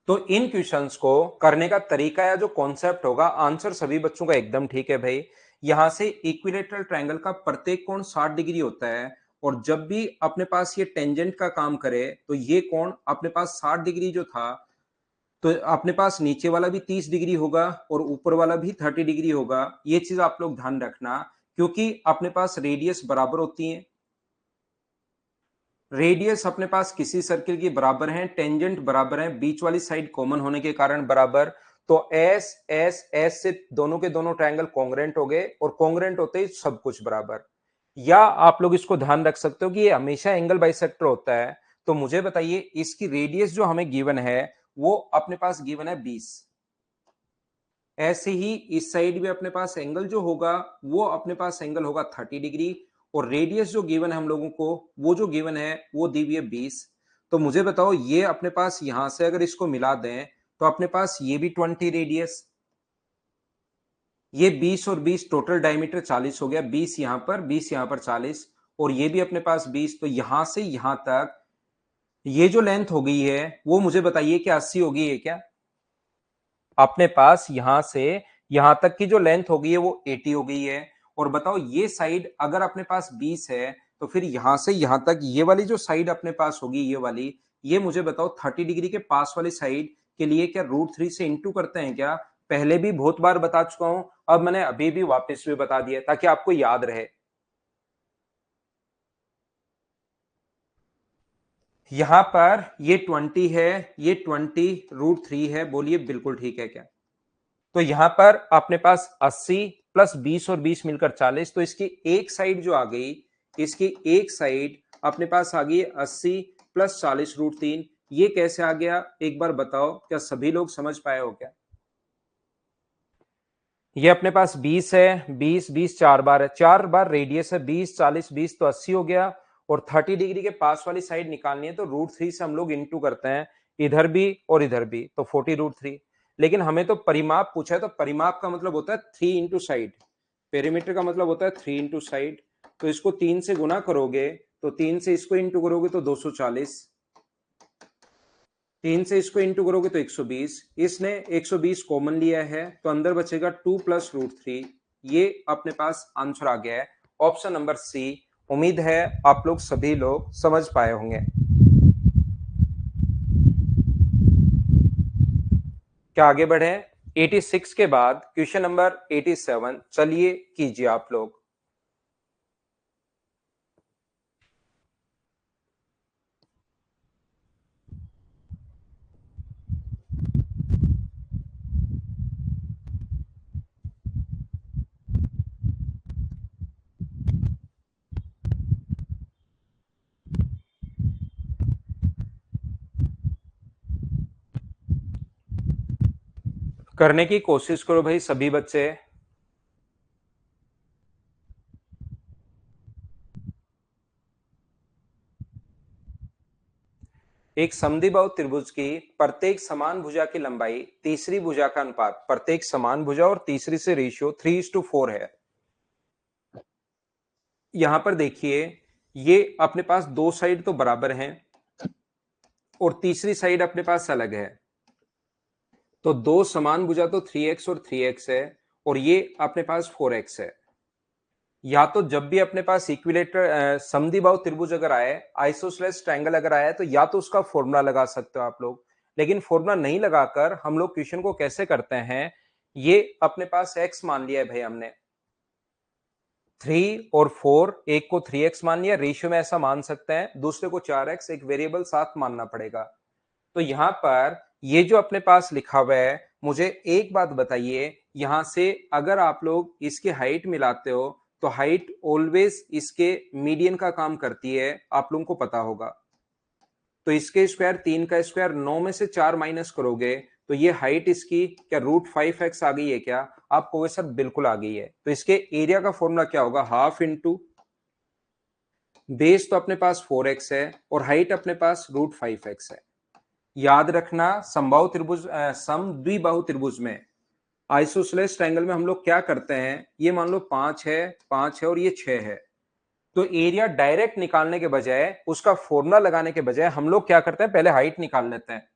तो इन क्वेश्चंस को करने का तरीका या जो कॉन्सेप्ट होगा, आंसर सभी बच्चों का एकदम ठीक है भाई। यहां से इक्विलेटरल ट्रायंगल का प्रत्येक कोण 60 डिग्री होता है, और जब भी अपने पास ये टेंजेंट का काम करे तो ये कोण अपने पास 60 डिग्री जो था, तो अपने पास नीचे वाला भी 30 डिग्री होगा और ऊपर वाला भी 30 डिग्री होगा। ये चीज आप लोग ध्यान रखना क्योंकि अपने पास रेडियस बराबर होती है, रेडियस अपने पास किसी सर्किल की बराबर है, टेंजेंट बराबर है, बीच वाली साइड कॉमन होने के कारण बराबर, तो एस एस एस से दोनों के दोनों ट्रायंगल कॉन्ग्रेंट हो गए और कॉन्ग्रेंट होते ही सब कुछ बराबर। या आप लोग इसको ध्यान रख सकते हो कि ये हमेशा एंगल बाइसेक्टर होता है। तो मुझे बताइए इसकी रेडियस जो हमें गिवन है वो अपने पास गिवन है 20। ऐसे ही इस साइड भी अपने पास एंगल जो होगा वो अपने पास एंगल होगा 30 डिग्री, और रेडियस जो गिवन है हम लोगों को वो जो गिवन है वो दी हुई है 20। तो मुझे बताओ ये अपने पास यहां से अगर इसको मिला दें तो अपने पास ये भी 20 रेडियस, ये 20 और 20 टोटल डायमीटर 40 हो गया, 20 यहां पर 20 यहां पर 40, और ये भी अपने पास 20। तो यहां से यहां तक ये जो लेंथ हो गई है वो मुझे बताइए कि 80 हो गई है क्या? अपने पास यहां से यहां तक की जो लेंथ हो गई है वो 80 हो गई है। और बताओ ये साइड अगर अपने पास 20 है तो फिर यहां से यहां तक ये वाली जो साइड अपने पास होगी ये वाली, ये मुझे बताओ 30 डिग्री के पास वाली साइड के लिए क्या √3 से इंटू करते हैं क्या? पहले भी बहुत बार बता चुका हूं, अब मैंने अभी भी वापस भी बता दिया ताकि आपको याद रहे। यहां पर ये 20 है, ये 20 √3 है, बोलिए बिल्कुल ठीक है क्या? तो यहां पर अपने पास 80 प्लस 20 और 20 मिलकर 40, तो इसकी एक साइड जो आ गई, इसकी एक साइड अपने पास आ गई 80 प्लस 40 √3। ये कैसे आ गया एक बार बताओ, क्या सभी लोग समझ पाए हो क्या? ये अपने पास 20 है, 20 20 चार बार है, चार बार रेडियस है, 20 40 20 तो 80 हो गया। और 30 डिग्री के पास वाली साइड निकालनी है तो √3 से हम लोग इंटू करते हैं, इधर भी और इधर भी, तो 40 √3। लेकिन हमें तो परिमाप पूछा है, तो परिमाप का मतलब होता है 3 इंटू साइड, पेरीमीटर का मतलब होता है 3 इंटू साइड। तो इसको 3 से गुना करोगे तो 3 से इसको इंटू करोगे तो 240, 3 से इसको इंटू करोगे तो 120, इसने 120 कॉमन लिया है तो अंदर बचेगा 2 प्लस √3। ये अपने पास आंसर आ गया है ऑप्शन नंबर सी। उम्मीद है आप लोग सभी लोग समझ पाए होंगे। क्या आगे बढ़े? 86 के बाद क्वेश्चन नंबर 87, चलिए कीजिए आप लोग। करने की कोशिश करो भाई सभी बच्चे। एक समद्विबाहु त्रिभुज की प्रत्येक समान भुजा की लंबाई तीसरी भुजा का अनुपात, प्रत्येक समान भुजा और तीसरी से रेशियो 3:4 है। यहां पर देखिए ये अपने पास दो साइड तो बराबर हैं और तीसरी साइड अपने पास अलग है। तो दो समान भुजा तो 3x और 3x है, और ये अपने पास 4x है। या तो जब भी अपने पास इक्विलेटर समद्विबाहु त्रिभुज अगर आए, आइसोसेलेस ट्रायंगल अगर आए, तो या तो उसका फॉर्मूला लगा सकते हो आप लोग। लेकिन फॉर्मूला नहीं लगाकर हम लोग क्वेश्चन को कैसे करते हैं, ये अपने पास x मान लिया है भाई हमने, 3 और 4, एक को 3x मान लिया, रेशियो में ऐसा मान सकते हैं, दूसरे को 4x, एक वेरिएबल साथ मानना पड़ेगा। तो यहां पर ये जो अपने पास लिखा हुआ है, मुझे एक बात बताइए, यहां से अगर आप लोग इसके हाइट मिलाते हो तो हाइट ऑलवेज इसके मीडियन का काम करती है, आप लोगों को पता होगा। तो इसके स्क्वायर 3 का स्क्वायर 9 में से 4 माइनस करोगे तो ये हाइट इसकी क्या √5x आ गई है क्या? आप कहोगे सर बिल्कुल आ गई है। तो इसके एरिया का फॉर्मूला क्या होगा? हाफ इंटू बेस तो अपने पास 4x है और हाइट अपने पास √5x है। याद रखना समबाहु त्रिभुज समद्विबाहु त्रिभुज में, आइसोसेलेस ट्रायंगल में हम लोग क्या करते हैं, ये मान लो 5 है और ये 6 है, तो एरिया डायरेक्ट निकालने के बजाय, उसका फॉर्मूला लगाने के बजाय हम लोग क्या करते हैं, पहले हाइट निकाल लेते हैं।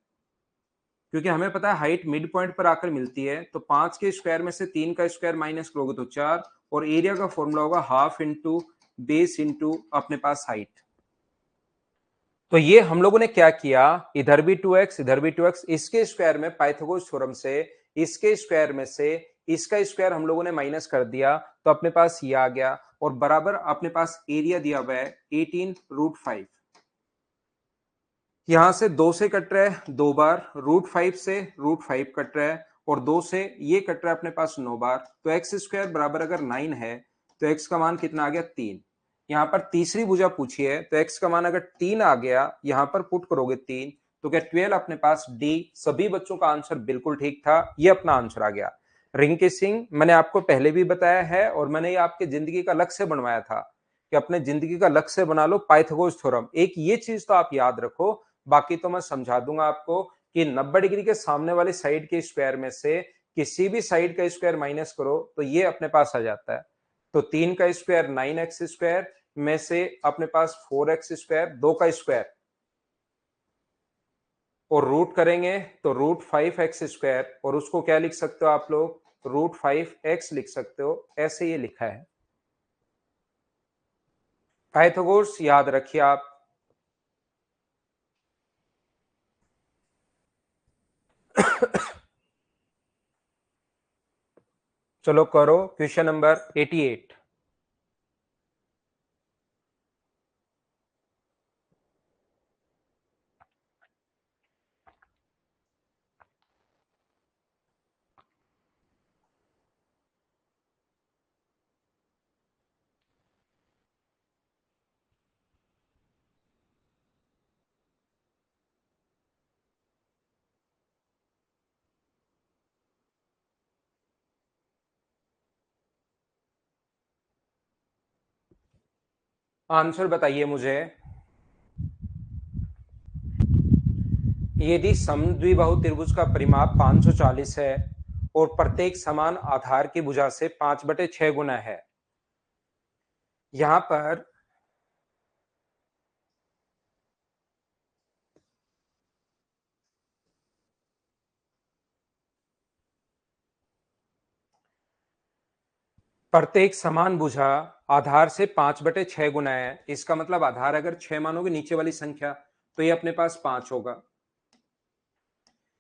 क्योंकि हमें पता है हाइट मिड पॉइंट पर आकर मिलती है, तो 5 के स्क्वायर में से 3 का स्क्वायर माइनस करोगे तो 4, और एरिया का फॉर्मूला होगा हाफ इंटू बेस इंटू अपने पास हाइट। तो ये हम लोगों ने क्या किया, इधर भी 2x इधर भी 2x, इसके स्क्वायर में पाइथागोरस थ्योरम से इसके स्क्वायर में से इसका स्क्वायर हम लोगों ने माइनस कर दिया तो अपने पास ये आ गया, और बराबर अपने पास एरिया दिया हुआ है 18√5। यहां से 2 से कट रहा है 2 बार, √5 से √5 कट रहा है, और 2 से ये कट रहा है अपने पास 9 बार। तो एक्स स्क्वायर बराबर अगर 9 है तो एक्स का मान कितना आ गया 3। यहाँ पर तीसरी भुजा पूछी है तो एक्स का मान अगर 3 आ गया, यहां पर पुट करोगे 3 तो क्या 12 अपने पास डी। सभी बच्चों का आंसर बिल्कुल ठीक था, ये अपना आंसर आ गया। रिंग किसिंग मैंने आपको पहले भी बताया है, और मैंने ये आपके जिंदगी का लक्ष्य बनवाया था कि अपने जिंदगी का लक्ष्य बना लो पाइथागोरस थ्योरम। एक ये चीज तो आप याद रखो, बाकी तो मैं समझा दूंगा आपको कि 90 डिग्री के सामने वाले साइड के स्क्वायर में से किसी भी साइड का स्क्वायर माइनस करो तो ये अपने पास आ जाता है। तो 3 का स्क्वायर 9x स्क्वायर में से अपने पास 4x स्क्वायर, 2 का स्क्वायर, और रूट करेंगे तो √5x स्क्वायर, और उसको क्या लिख सकते हो आप लोग, √5x लिख सकते हो। ऐसे ये लिखा है। पाइथागोरस याद रखिए आप। चलो करो क्वेश्चन नंबर 88। आंसर बताइए मुझे। यदि समद्विबाहु त्रिभुज का परिमाप 540 है और प्रत्येक समान आधार की भुजा से 5/6 गुना है, यहां पर प्रत्येक समान भुजा आधार से 5/6 गुना है, इसका मतलब आधार अगर 6 मानोगे नीचे वाली संख्या तो ये अपने पास 5 होगा।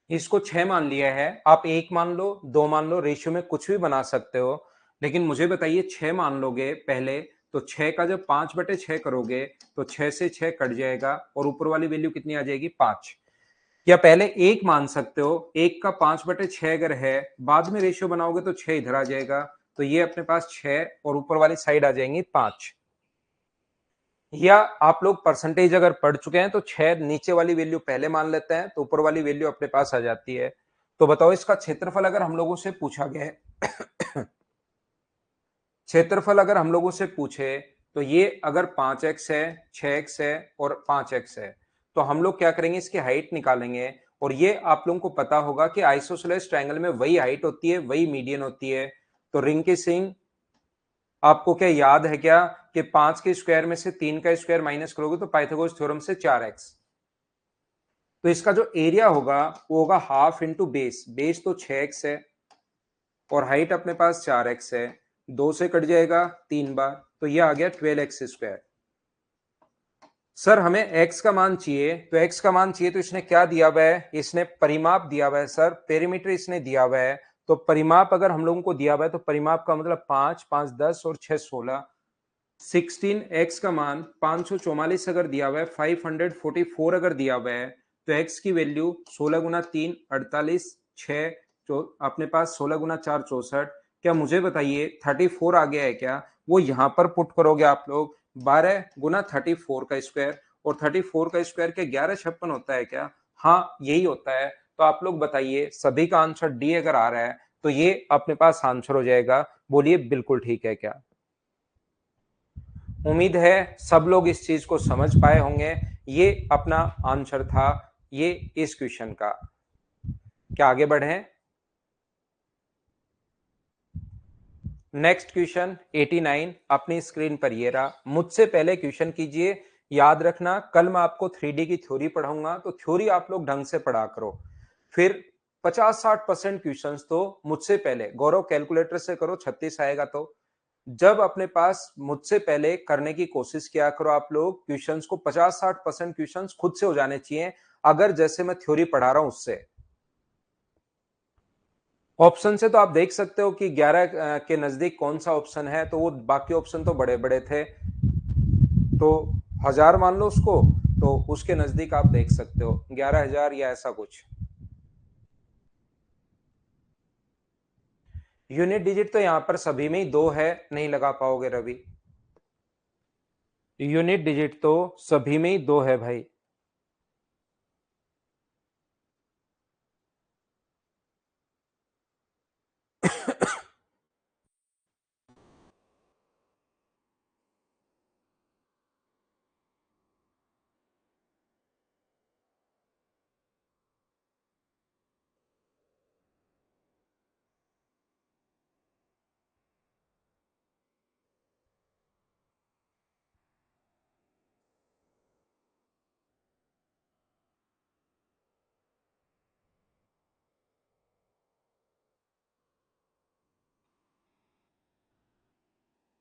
इसको 6 मान लिया है, आप 1 मान लो 2 मान लो, रेशियो में कुछ भी बना सकते हो, लेकिन मुझे बताइए 6 मान लोगे पहले तो 6 का जब 5/6 करोगे तो 6 से 6 कट जाएगा और ऊपर वाली वैल्यू कितनी आ जाएगी 5। या पहले 1 मान सकते हो, 1 का 5/6 अगर है, बाद में रेशियो बनाओगे तो 6 इधर आ जाएगा, तो ये अपने पास 6 और ऊपर वाली साइड आ जाएंगी 5। या आप लोग परसेंटेज अगर पढ़ चुके हैं तो 6 नीचे वाली वैल्यू पहले मान लेते हैं तो ऊपर वाली वैल्यू अपने पास आ जाती है। तो बताओ इसका क्षेत्रफल अगर हम लोगों से पूछा गया है क्षेत्रफल अगर हम लोगों से पूछे तो ये अगर 5x है, 6x है और 5x है, तो हम लोग क्या करेंगे, इसकी हाइट निकालेंगे। और ये आप लोगों को पता होगा कि आइसोसेलेस ट्रायंगल में वही हाइट होती है, वही मीडियन होती है। तो रिंग की सिंह आपको क्या याद है क्या कि 5 के स्क्वायर में से 3 का स्क्वायर माइनस करोगे तो पाइथागोरस थ्योरम से 4x। तो इसका जो एरिया होगा वो होगा हाफ इंटू बेस। बेस तो 6x है और हाइट अपने पास 4x है, 2 से कट जाएगा 3 बार, तो ये आ गया 12x स्क्वायर। सर हमें x का मान चाहिए, तो x का मान चाहिए तो इसने क्या दिया हुआ है, इसने परिमाप दिया हुआ है सर, पेरीमीटर इसने दिया हुआ है। तो परिमाप अगर हम लोगों को दिया हुआ है तो परिमाप का मतलब 5, 5 10 और 6 16। 16x का मान 544 अगर दिया हुआ है, 544 अगर दिया हुआ है, तो x की वैल्यू 16 गुना 3 48, 6 अपने पास 16 गुना 4 64। क्या मुझे बताइए 34 आ गया है क्या, वो यहां पर पुट करोगे आप लोग 12 गुना 34 का स्क्वायर, और 34 का स्क्वायर के 1156 होता है क्या, हाँ यही होता है। तो आप लोग बताइए सभी का आंसर डी अगर आ रहा है तो ये अपने पास आंसर हो जाएगा। बोलिए बिल्कुल ठीक है क्या। उम्मीद है सब लोग इस चीज को समझ पाए होंगे। ये अपना आंसर था ये इस क्वेश्चन का। क्या आगे बढ़े। नेक्स्ट क्वेश्चन 89 अपनी स्क्रीन पर ये रहा। मुझसे पहले क्वेश्चन कीजिए। याद रखना कल मैं आपको 3D की थ्योरी पढ़ाऊंगा, तो थ्योरी आप लोग ढंग से पढ़ा करो। फिर 50-60% क्वेश्चंस तो मुझसे पहले गौरव कैलकुलेटर से करो, 36 आएगा। तो जब अपने पास मुझसे पहले करने की कोशिश किया करो आप लोग क्वेश्चंस को, 50-60% क्वेश्चंस खुद से हो जाने चाहिए, अगर जैसे मैं थ्योरी पढ़ा रहा हूं उससे। ऑप्शन से तो आप देख सकते हो कि 11 के नजदीक कौन सा ऑप्शन है, तो वो बाकी ऑप्शन तो बड़े बड़े थे, तो 1000 मान लो उसको, तो उसके नजदीक आप देख सकते हो 11,000 या ऐसा कुछ। यूनिट डिजिट तो यहां पर सभी में ही 2 है, नहीं लगा पाओगे रवि। यूनिट डिजिट तो सभी में ही 2 है भाई।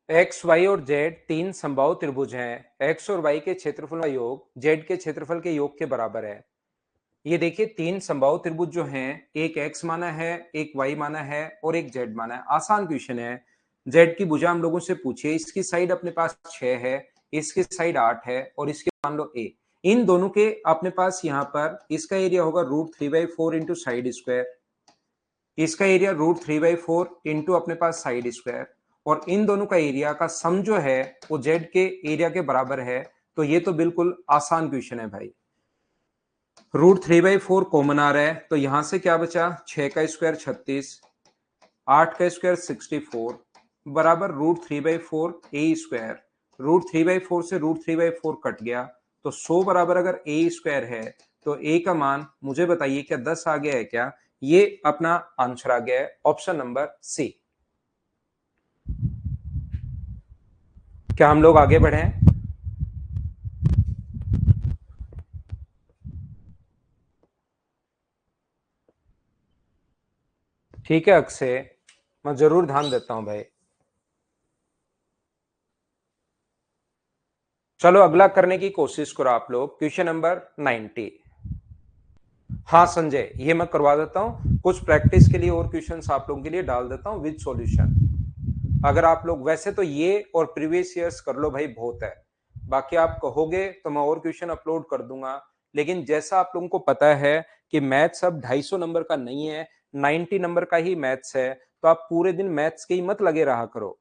एक्स वाई और जेड तीन संभाव त्रिभुज हैं। एक्स और वाई के क्षेत्रफल का योग जेड के क्षेत्रफल के योग के बराबर है। ये देखिए तीन संभाव त्रिभुज जो हैं, एक एक्स माना है, एक वाई माना है और एक जेड माना है। आसान क्वेश्चन है। जेड की भुजा हम लोगों से पूछिए, इसकी साइड अपने पास 6 है, इसकी साइड 8 है और इसके मान लो ए। इन दोनों के अपने पास यहाँ पर इसका एरिया होगा √3/4 इंटू साइड स्क्वायर, इसका एरिया √3/4 इंटू अपने पास साइड स्क्वायर, और इन दोनों का एरिया का सम जो है वो जेड के एरिया के बराबर है। तो ये तो बिल्कुल आसान क्वेश्चन है भाई। √3/4 कॉमन आ रहा है, तो यहां से क्या बचा, 6 का स्क्वायर 36, 8 का स्क्वायर 64 बराबर √3/4 ए स्क्वायर। √3/4 से √3/4 कट गया, तो 100 बराबर अगर ए स्क्वायर है तो ए का मान मुझे बताइए क्या 10 आ गया है क्या? ये अपना आंसर आ गया है, ऑप्शन नंबर सी। क्या हम लोग आगे बढ़े? ठीक है अक्षय, मैं जरूर ध्यान देता हूं भाई। चलो अगला करने की कोशिश करो आप लोग, क्वेश्चन नंबर 90। हाँ संजय, ये मैं करवा देता हूँ, कुछ प्रैक्टिस के लिए और क्वेश्चंस आप लोगों के लिए डाल देता हूँ विद सॉल्यूशन। अगर आप लोग वैसे तो ये और प्रीवियस ईयर्स कर लो भाई, बहुत है। बाकी आप कहोगे तो मैं और क्वेश्चन अपलोड कर दूंगा, लेकिन जैसा आप लोगों को पता है कि मैथ्स अब 250 नंबर का नहीं है, 90 नंबर का ही मैथ्स है, तो आप पूरे दिन मैथ्स के ही मत लगे रहा करो।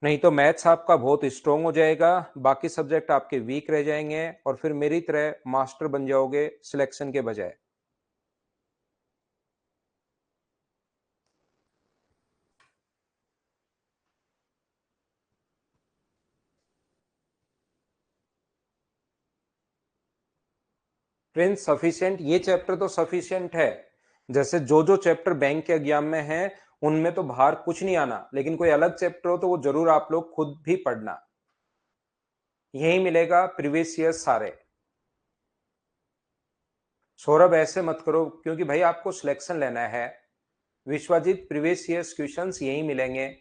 नहीं तो मैथ्स आपका बहुत स्ट्रांग हो जाएगा, बाकी सब्जेक्ट आपके वीक रह जाएंगे और फिर मेरी तरह मास्टर बन जाओगे सिलेक्शन के बजाय। प्रिंस सफिशिएंट, ये चैप्टर तो सफिशिएंट है। जैसे जो जो चैप्टर बैंक के एग्जाम में है उनमें तो बाहर कुछ नहीं आना, लेकिन कोई अलग चैप्टर हो तो वो जरूर आप लोग खुद भी पढ़ना, यही मिलेगा प्रीवियस ईयर सारे। सौरभ ऐसे मत करो, क्योंकि भाई आपको सिलेक्शन लेना है। विश्वजीत, प्रीवियस ईयर क्वेश्चंस यही मिलेंगे।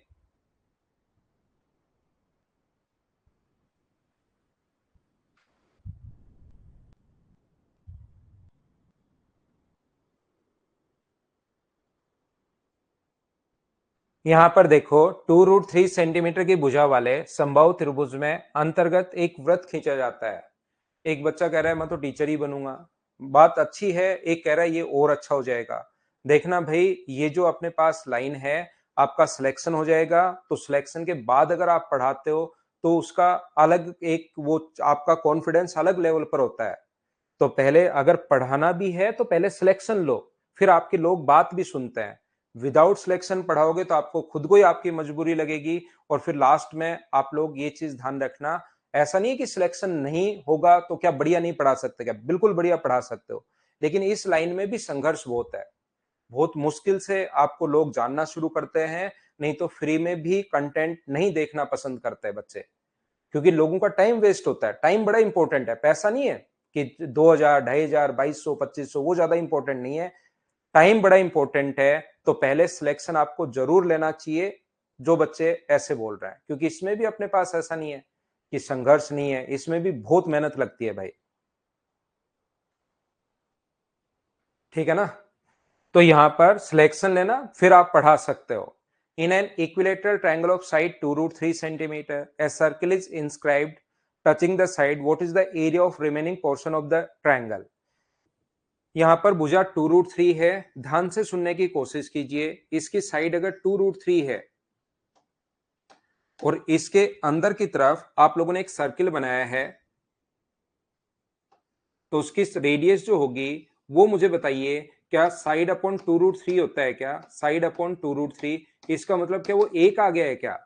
यहां पर देखो, 2√3 सेंटीमीटर की भुजा वाले संभव त्रिभुज में अंतर्गत एक वृत्त खींचा जाता है। एक बच्चा कह रहा है मैं तो टीचर ही बनूंगा, बात अच्छी है। एक कह रहा है ये और अच्छा हो जाएगा। देखना भाई, ये जो अपने पास लाइन है, आपका सिलेक्शन हो जाएगा, तो सिलेक्शन के बाद अगर आप पढ़ाते हो तो उसका अलग एक वो आपका कॉन्फिडेंस अलग लेवल पर होता है। तो पहले अगर पढ़ाना भी है तो पहले सिलेक्शन लो, फिर आपके लोग बात भी सुनते हैं। विदाउट सिलेक्शन पढ़ाओगे तो आपको खुद को ही आपकी मजबूरी लगेगी, और फिर लास्ट में आप लोग ये चीज ध्यान रखना, ऐसा नहीं कि सिलेक्शन नहीं होगा तो क्या बढ़िया नहीं पढ़ा सकते, क्या बिल्कुल बढ़िया पढ़ा सकते हो, लेकिन इस लाइन में भी संघर्ष बहुत है। बहुत मुश्किल से आपको लोग जानना शुरू करते हैं, नहीं तो फ्री में भी कंटेंट नहीं देखना पसंद करते बच्चे, क्योंकि लोगों का टाइम वेस्ट होता है। टाइम बड़ा इंपॉर्टेंट है, पैसा नहीं है कि 2000, 2500, 2200, 2500 वो ज्यादा इंपॉर्टेंट नहीं है। टाइम बड़ा इंपॉर्टेंट है। तो पहले सिलेक्शन आपको जरूर लेना चाहिए, जो बच्चे ऐसे बोल रहे हैं, क्योंकि इसमें भी अपने पास ऐसा नहीं है कि संघर्ष नहीं है, इसमें भी बहुत मेहनत लगती है भाई। ठीक है ना? तो यहां पर सिलेक्शन लेना, फिर आप पढ़ा सकते हो। In an equilateral triangle of side 2√3 centimetre, a circle is inscribed touching the side, what is the area of remaining portion of the triangle. यहां पर भुजा 2√3 है, ध्यान से सुनने की कोशिश कीजिए। इसकी साइड अगर 2√3 है और इसके अंदर की तरफ आप लोगों ने एक सर्किल बनाया है, तो उसकी रेडियस जो होगी वो मुझे बताइए, क्या साइड अपॉन 2√3 होता है क्या? साइड अपॉन 2√3, इसका मतलब क्या वो एक आ गया है क्या?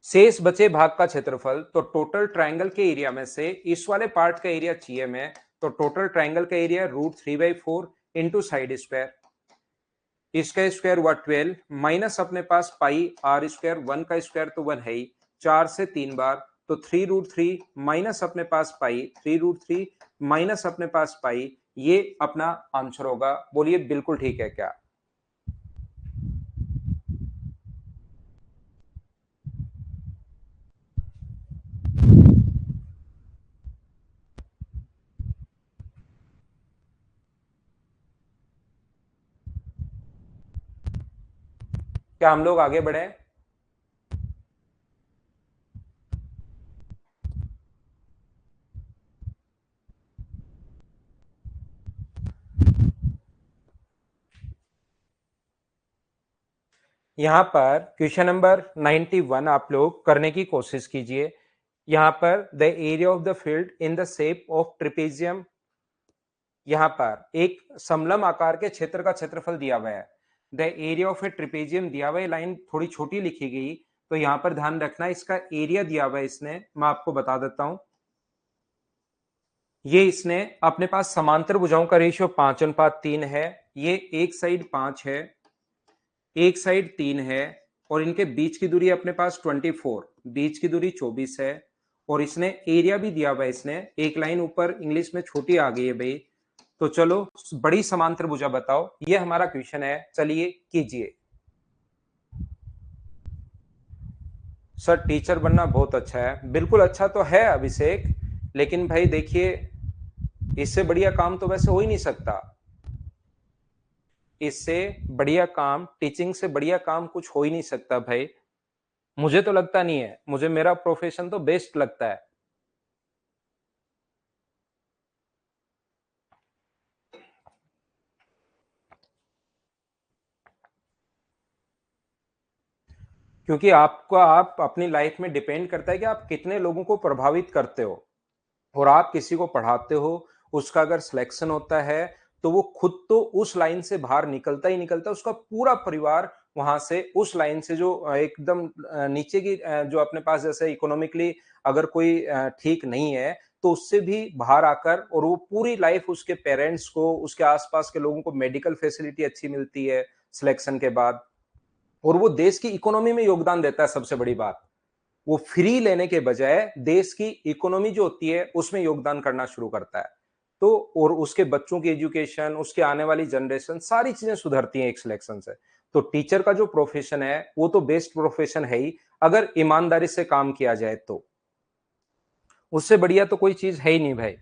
शेष बचे भाग का क्षेत्रफल, तो टोटल ट्राइंगल के एरिया में से इस वाले पार्ट का एरिया चाहिए मैं, तो टोटल ट्राइंगल का एरिया √3/4 इंटू साइड स्क्वायर, इसका स्क्वायर हुआ 12 माइनस अपने पास पाई आर स्क्वायर, 1 का स्क्वायर तो 1 है ही, 4 से 3 बार, तो 3√3 माइनस अपने पास पाई, 3√3 माइनस अपने पास पाई, ये अपना आंसर होगा। बोलिए बिल्कुल ठीक है क्या? क्या हम लोग आगे बढ़े? यहां पर क्वेश्चन नंबर 91 आप लोग करने की कोशिश कीजिए। यहां पर the area of the field in the shape of trapezium, यहां पर एक समलम आकार के क्षेत्र का क्षेत्रफल दिया हुआ है। The area of A trapezium दिया हुआ है, लाइन थोड़ी छोटी लिखी गई, तो यहां पर ध्यान रखना इसका एरिया दिया हुआ है इसने, मैं आपको बता देता हूं। ये इसने अपने पास समांतर भुजाओं का रेशियो 5:3 है, ये एक साइड 5 है, एक साइड 3 है, और इनके बीच की दूरी अपने पास 24, बीच की दूरी 24 है, और इसने एरिया भी दिया हुआ है इसने, एक लाइन ऊपर इंग्लिश में छोटी आ गई है भाई। तो चलो बड़ी समांतर भुजा बताओ, ये हमारा क्वेश्चन है, चलिए कीजिए। सर टीचर बनना बहुत अच्छा है, बिल्कुल अच्छा तो है अभिषेक, लेकिन भाई देखिए इससे बढ़िया काम तो वैसे हो ही नहीं सकता। इससे बढ़िया काम, टीचिंग से बढ़िया काम कुछ हो ही नहीं सकता भाई। मुझे तो लगता नहीं है, मुझे मेरा प्रोफेशन तो बेस्ट लगता है। क्योंकि आपका, आप अपनी लाइफ में डिपेंड करता है कि आप कितने लोगों को प्रभावित करते हो, और आप किसी को पढ़ाते हो, उसका अगर सिलेक्शन होता है तो वो खुद तो उस लाइन से बाहर निकलता ही निकलता है, उसका पूरा परिवार वहां से उस लाइन से जो एकदम नीचे की जो अपने पास जैसे इकोनॉमिकली अगर कोई ठीक नहीं है, तो उससे भी बाहर आकर, और वो पूरी लाइफ उसके पेरेंट्स को, उसके आसपास के लोगों को मेडिकल फैसिलिटी अच्छी मिलती है सिलेक्शन के बाद, और वो देश की इकोनॉमी में योगदान देता है। सबसे बड़ी बात, वो फ्री लेने के बजाय देश की इकोनॉमी जो होती है उसमें योगदान करना शुरू करता है। तो और उसके बच्चों की एजुकेशन, उसके आने वाली जनरेशन, सारी चीजें सुधरती हैं एक सिलेक्शन से। तो टीचर का जो प्रोफेशन है वो तो बेस्ट प्रोफेशन है ही, अगर ईमानदारी से काम किया जाए तो। उससे बढ़िया तो कोई चीज है ही नहीं भाई।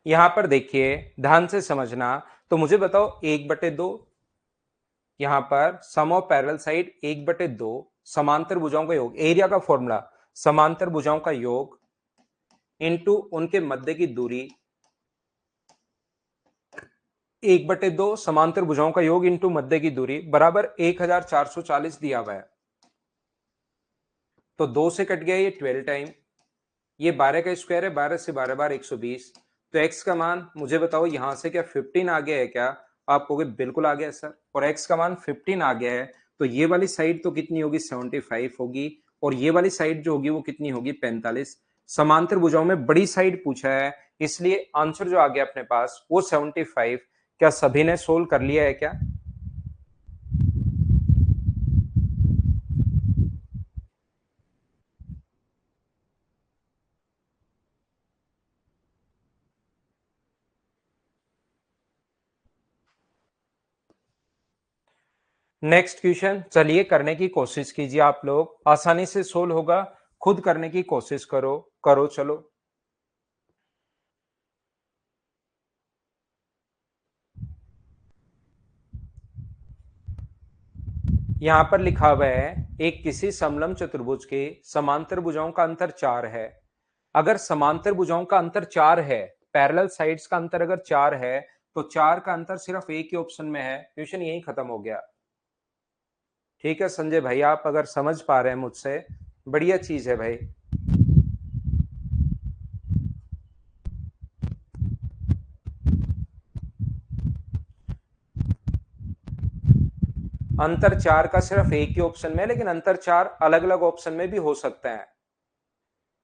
यहां पर देखिए ध्यान से समझना, तो मुझे बताओ 1/2, यहां पर सम ऑफ पैरेलल साइड 1/2, समांतर भुजाओं का योग, एरिया का फॉर्मूला, समांतर भुजाओं का योग इनटू उनके मध्य की दूरी, 1/2 समांतर भुजाओं का योग इंटू मध्य की दूरी बराबर 1440 दिया हुआ है। तो 2 से कट गया ये 12 टाइम, ये 12 का स्क्वायर है, 12 से 12 बार 120। तो x का मान मुझे बताओ यहां से क्या 15 आ गया है क्या? आप कहोगे बिल्कुल आ गया सर, और x का मान 15 आ गया है, तो ये वाली साइड तो कितनी होगी? 75 होगी, और ये वाली साइड जो होगी वो कितनी होगी? 45। समांतर भुजाओं में बड़ी साइड पूछा है, इसलिए आंसर जो आ गया अपने पास वो 75। क्या सभी ने सोल्व कर लिया है क्या? नेक्स्ट क्वेश्चन चलिए करने की कोशिश कीजिए, आप लोग आसानी से सोल्व होगा। खुद करने की कोशिश करो, करो चलो। यहाँ पर लिखा हुआ है एक किसी समलंब चतुर्भुज के समांतर भुजाओं का अंतर 4 है। अगर समांतर भुजाओं का अंतर 4 है, पैरेलल साइड्स का अंतर अगर 4 है, तो 4 का अंतर सिर्फ एक ही ऑप्शन में है। क्वेश्चन यही खत्म हो गया। ठीक है संजय भाई, आप अगर समझ पा रहे हैं मुझसे, बढ़िया चीज है भाई। अंतर 4 का सिर्फ एक ही ऑप्शन में, लेकिन अंतर 4 अलग अलग ऑप्शन में भी हो सकते हैं।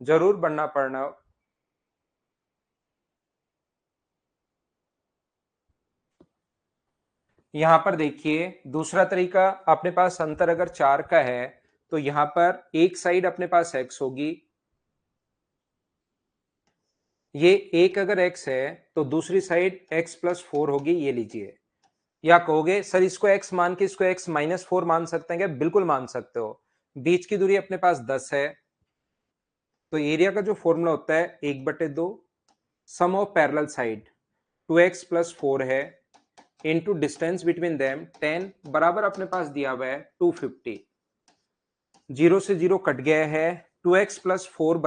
जरूर बनना पड़ना। यहां पर देखिए दूसरा तरीका, अपने पास अंतर अगर 4 का है तो यहां पर एक साइड अपने पास x होगी, ये एक अगर x है तो दूसरी साइड x+4 होगी, ये लीजिए। या कहोगे सर इसको x मान के इसको x-4 मान सकते हैं क्या? बिल्कुल मान सकते हो। बीच की दूरी अपने पास 10 है, तो एरिया का जो फॉर्मूला होता है 1/2 sum of parallel side 2x+4 है इनटू डिस्टेंस बिटवीन देम 10 बराबर अपने पास दिया हुआ है 250। 0 से 0 कट गया है। 2x+4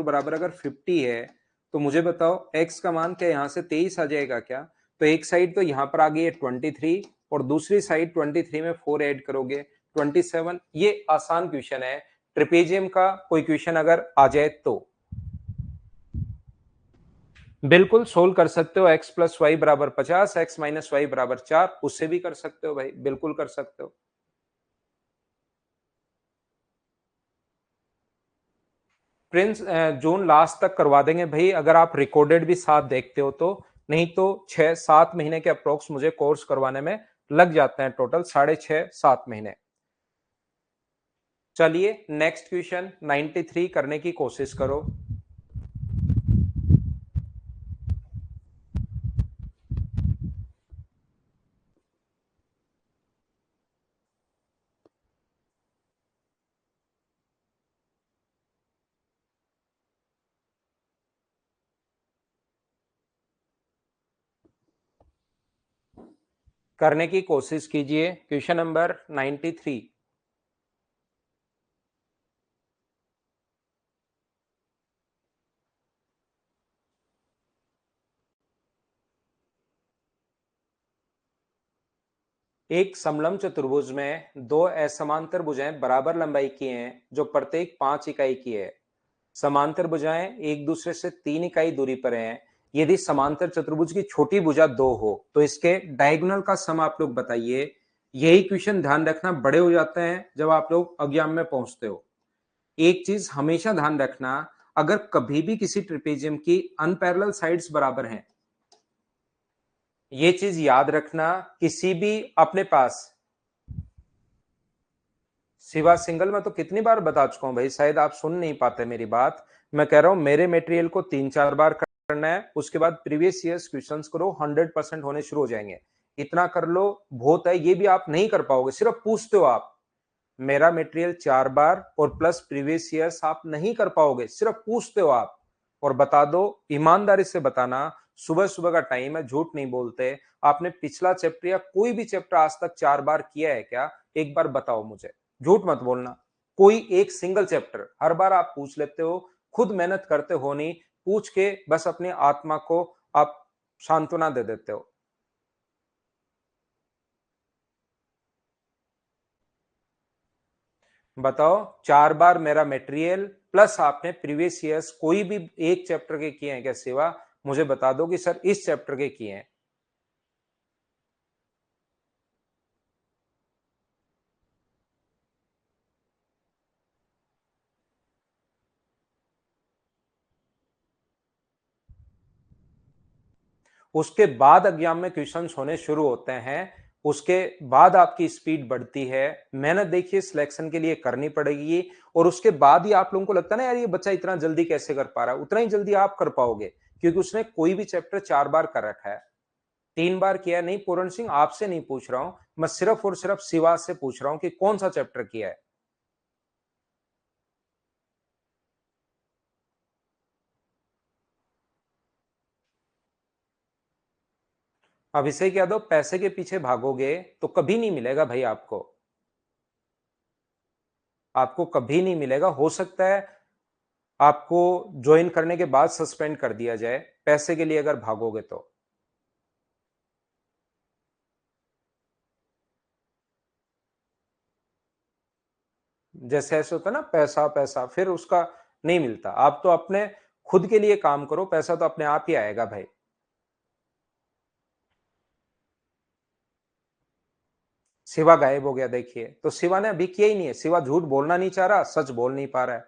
बराबर अगर 50 है, तो मुझे बताओ x का मान क्या यहाँ से 23 आ जाएगा क्या? तो एक साइड तो यहाँ पर आ गई है 23 और दूसरी साइड 23 में 4 ऐड करोगे 27। ये आसान क्वेश्चन है, ट्रेपेजियम का कोई क्वेश्चन अगर आ जाए तो बिल्कुल सोल्व कर सकते हो। x+y बराबर 50, x-y बराबर 4, उससे भी कर सकते हो भाई, बिल्कुल कर सकते हो। प्रिंस जून लास्ट तक करवा देंगे भाई, अगर आप रिकॉर्डेड भी साथ देखते हो तो। नहीं तो 6-7 महीने के अप्रोक्स मुझे कोर्स करवाने में लग जाते हैं, टोटल 6.5-7 महीने। चलिए नेक्स्ट क्वेश्चन 93 करने की कोशिश करो। करने की कोशिश कीजिए क्वेश्चन नंबर 93। एक समलंब चतुर्भुज में दो असमांतर भुजाएं बराबर लंबाई की हैं जो प्रत्येक 5 इकाई की है। समांतर भुजाएं एक दूसरे से 3 इकाई दूरी पर हैं। यदि समांतर चतुर्भुज की छोटी भुजा 2 हो तो इसके डायगोनल का सम आप लोग बताइए। यही क्वेश्चन ध्यान रखना बड़े हो जाते हैं जब आप लोग एग्जाम में पहुंचते हो। एक चीज हमेशा ध्यान रखना, अगर कभी भी किसी ट्रिपेजियम की अनपैरेलल साइड्स बराबर हैं, ये चीज याद रखना। किसी भी अपने पास सिवा सिंगल में तो कितनी बार बता चुका हूं भाई, शायद आप सुन नहीं पाते मेरी बात। मैं कह रहा हूं मेरे मटेरियल को 3-4 बार करना है, उसके बाद प्रीवियस ईयर्स क्वेश्चंस करो, 100% होने शुरू हो जाएंगे। इतना कर लो बहुत है, ये भी आप नहीं कर पाओगे, सिर्फ पूछते हो आप। मेरा मटेरियल 4 बार और प्लस प्रीवियस ईयर्स आप नहीं कर पाओगे, सिर्फ पूछते हो आप। और बता दो, ईमानदारी से बताना, सुबह सुबह का टाइम है, झूठ नहीं बोलते। आपने पिछला चैप्टर या कोई भी चैप्टर आज तक 4 बार किया है क्या? एक बार बताओ मुझे, झूठ मत बोलना। कोई एक सिंगल चैप्टर हर बार आप पूछ लेते हो, खुद मेहनत करते हो नहीं, पूछ के बस अपनी आत्मा को आप सांत्वना दे देते हो। बताओ 4 बार मेरा मटेरियल प्लस आपने प्रीवियस ईयर्स कोई भी एक चैप्टर के किए हैं क्या सिवा? मुझे बता दो कि सर इस चैप्टर के किए हैं। उसके बाद एग्जाम में क्वेश्चंस होने शुरू होते हैं, उसके बाद आपकी स्पीड बढ़ती है। मेहनत देखिए सिलेक्शन के लिए करनी पड़ेगी, और उसके बाद ही आप लोगों को लगता है ना यार ये बच्चा इतना जल्दी कैसे कर पा रहा है, उतना ही जल्दी आप कर पाओगे, क्योंकि उसने कोई भी चैप्टर 4 बार कर रखा है। 3 बार किया नहीं पूर्ण सिंह, आपसे नहीं पूछ रहा हूं मैं, सिर्फ और सिर्फ शिवा से पूछ रहा हूं कि कौन सा चैप्टर किया है। अभिषेक यादव, पैसे के पीछे भागोगे तो कभी नहीं मिलेगा भाई आपको, आपको कभी नहीं मिलेगा। हो सकता है आपको ज्वाइन करने के बाद सस्पेंड कर दिया जाए, पैसे के लिए अगर भागोगे तो। जैसे ऐसे होता है ना, पैसा पैसा, फिर उसका नहीं मिलता। आप तो अपने खुद के लिए काम करो, पैसा तो अपने आप ही आएगा भाई। शिवा गायब हो गया देखिए, तो शिवा ने अभी किया ही नहीं है। शिवा झूठ बोलना नहीं चाह रहा, सच बोल नहीं पा रहा है।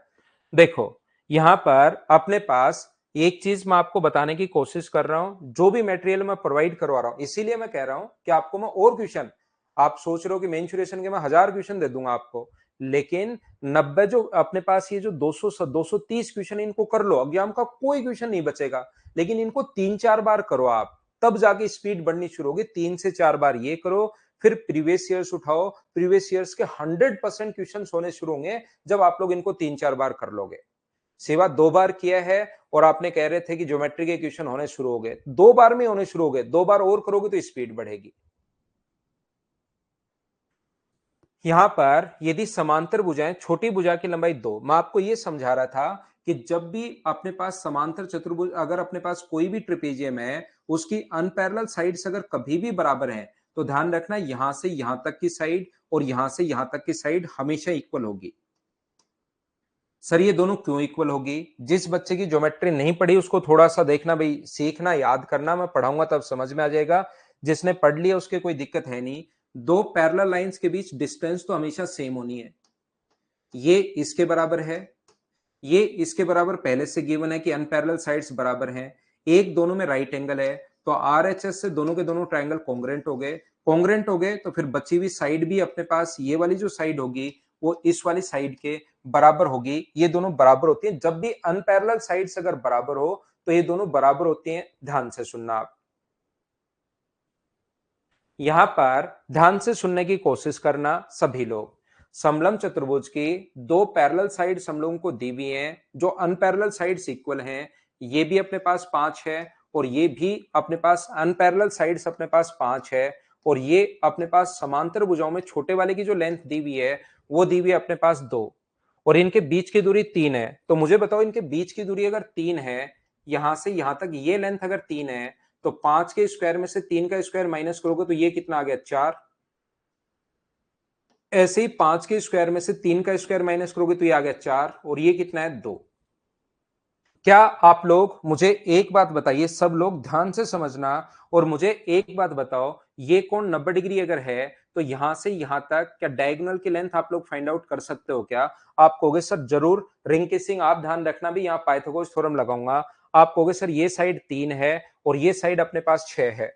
देखो यहां पर अपने पास एक चीज मैं आपको बताने की कोशिश कर रहा हूं, जो भी मटेरियल मैं प्रोवाइड करवा रहा हूं, इसीलिए मैं कह रहा हूं कि आपको मैं और क्वेश्चन, आप सोच रहे हो कि मेंसुरेशन के मैं 1000 क्वेश्चन दे दूंगा आपको, लेकिन 90 जो अपने पास ये जो 200 230 क्वेश्चन, इनको कर लो, एग्जाम का कोई क्वेश्चन नहीं बचेगा। लेकिन इनको 3-4 बार करो आप, तब जाके स्पीड बढ़नी शुरू होगी। 3 से 4 बार ये करो, फिर प्रीवियस ईयर्स उठाओ, प्रीवियस ईयर्स के 100% क्वेश्चन होने शुरू होंगे जब आप लोग इनको 3-4 बार कर लोगे। सिवा 2 बार किया है और आपने कह रहे थे कि ज्योमेट्री के क्वेश्चन होने शुरू हो गए, 2 बार में होने शुरू हो गए, 2 बार और करोगे तो स्पीड बढ़ेगी। यहां पर यदि समांतर भुजाएं, छोटी भुजा की लंबाई 2, मैं आपको यह समझा रहा था कि जब भी अपने पास समांतर चतुर्भुज, अगर अपने पास कोई भी ट्रेपेजियम है, उसकी अनपैरेलल साइड्स अगर कभी भी बराबर हैं, तो ध्यान रखना यहां से यहां तक की साइड और यहां से यहां तक की साइड हमेशा इक्वल होगी। सर ये दोनों क्यों इक्वल होगी? जिस बच्चे की ज्योमेट्री नहीं पढ़ी उसको थोड़ा सा देखना भाई, सीखना, याद करना, मैं पढ़ाऊंगा तब समझ में आ जाएगा। जिसने पढ़ लिया उसके कोई दिक्कत है नहीं। दो पैरेलल लाइंस के बीच डिस्टेंस तो हमेशा सेम होनी है। ये इसके बराबर है, ये इसके बराबर पहले से गिवन है कि अनपैरेलल साइड्स बराबर हैं। एक दोनों में राइट एंगल है, तो आरएचएस से दोनों के दोनों ट्रायंगल कॉन्ग्रेंट हो गए। कॉन्ग्रेंट हो गए तो फिर बची हुई साइड भी अपने पास, ये वाली जो साइड होगी वो इस वाली साइड के बराबर होगी। ये दोनों बराबर होती है। जब भी अनपैरेलल साइड्स अगर बराबर हो तो ये दोनों बराबर होती हैं। ध्यान से सुनना आप, यहां पर ध्यान से सुनने की कोशिश करना सभी लोग। समलंब चतुर्भुज की दो पैरेलल साइड हम लोगों को दी हुई हैं, जो अनपैरेलल साइड्स इक्वल हैं। ये भी अपने पास 5 है और ये भी अपने पास अनपैरेलल साइड्स अपने पास 5 है। और ये अपने पास समांतर भुजाओं में छोटे वाले की जो लेंथ दी हुई है वो दी हुई है अपने पास 2, और इनके बीच की दूरी 3 है। तो मुझे बताओ, इनके बीच की दूरी अगर 3 है, यहां से यहां तक ये लेंथ अगर 3 है, तो 5 के स्क्वायर में से 3 का स्क्वायर माइनस करोगे तो ये कितना आ गया? 4। ऐसे ही 5 के स्क्वायर में से 3 का स्क्वायर माइनस करोगे तो ये आ गया 4, और ये कितना है? 2। क्या आप लोग मुझे एक बात बताइए, सब लोग ध्यान से समझना, और मुझे एक बात बताओ, ये कोण 90 डिग्री अगर है तो यहां से यहां तक क्या डायगोनल की लेंथ आप लोग फाइंड आउट कर सकते हो क्या? आप कहोगे सर जरूर। रिंग केसिंग आप ध्यान रखना भी, यहां पाइथागोरस थ्योरम लगाऊंगा। आप कहोगे सर ये साइड 3 है और ये साइड अपने पास 6 है।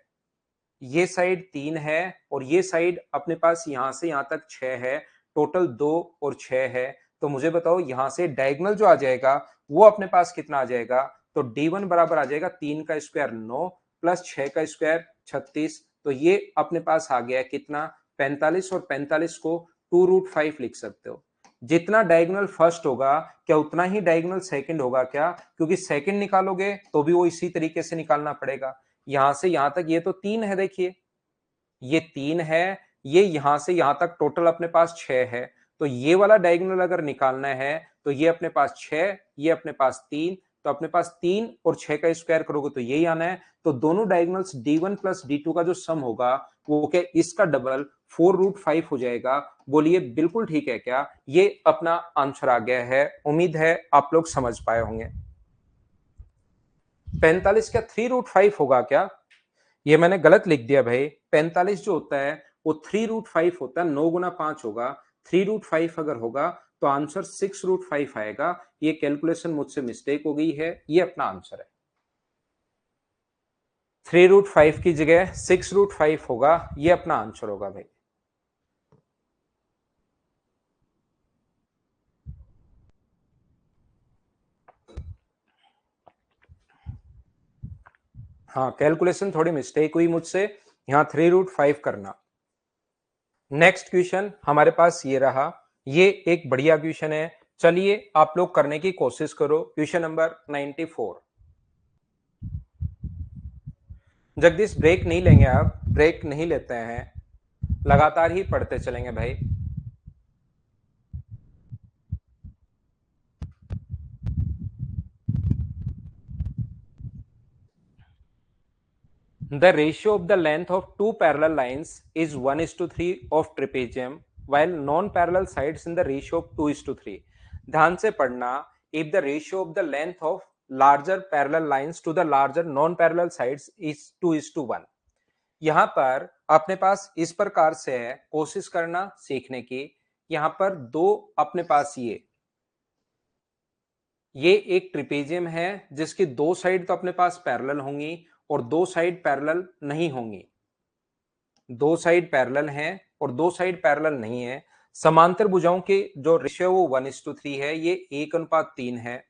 ये साइड 3 है और ये साइड अपने पास यहां से यहां तक 6 है। टोटल 2 और 6 है। तो मुझे बताओ यहां से डायगोनल जो आ जाएगा वो अपने पास कितना आ जाएगा? तो D1 बराबर आ जाएगा 3 का स्क्वायर 9 प्लस 6 का स्क्वायर 36। तो ये अपने पास आ गया कितना? 45। और 45 को 2√5 लिख सकते हो। जितना डायगोनल फर्स्ट होगा क्या उतना ही डायगोनल सेकंड होगा क्या? क्योंकि सेकंड निकालोगे तो भी वो इसी तरीके से निकालना पड़ेगा। यहां से यहां तक ये तो 3 है, देखिए ये 3 है, ये यहां से यहां तक टोटल अपने पास 6 है। तो ये वाला डायगोनल अगर निकालना है तो ये अपने पास 6, ये अपने पास 3, तो अपने पास 3 और 6 का स्क्वायर करोगे तो यही आना है। तो दोनों डायगोनल्स D1 प्लस D2 का जो सम होगा वो क्या इसका डबल 4√5 हो जाएगा। बोलिए बिल्कुल ठीक है क्या? ये अपना आंसर आ गया है। उम्मीद है आप लोग समझ पाए होंगे। 45 क्या 3√5 होगा क्या? ये मैंने गलत लिख दिया भाई। 45 जो होता है वो 3√5 होता है, 9 गुना 5 होगा। 3√5 अगर होगा तो आंसर 6√5 आएगा। ये कैलकुलेशन मुझसे मिस्टेक हो गई है, ये अपना आंसर है। 3√5 की जगह 6√5 होगा, ये अपना आंसर होगा भाई। हाँ, कैलकुलेशन थोड़ी मिस्टेक हुई मुझसे, यहां 3√5 करना। नेक्स्ट क्वेश्चन हमारे पास ये रहा। ये एक बढ़िया क्वेश्चन है, चलिए आप लोग करने की कोशिश करो। Question number 94। जगदीश ब्रेक नहीं लेंगे, आप ब्रेक नहीं लेते हैं, लगातार ही पढ़ते चलेंगे भाई। The ratio of the length of two parallel lines is 1:3 of trapezium, while non-parallel sides in the ratio of 2:3. ध्यान से पढ़ना, if the ratio of the length of larger parallel lines to the larger non-parallel sides is 2:1. यहां पर अपने पास इस प्रकार से है, कोशिश करना सीखने की। यहां पर दो अपने पास ये एक ट्रिपेजियम है जिसकी दो साइड तो अपने पास पैरेलल होंगी और दो साइड पैरेलल नहीं होंगी। दो साइड पैरेलल हैं और दो साइड पैरेलल नहीं है। समांतर भुजाओं के जो रेशियो वो 1:3 है, ये 1:3 है।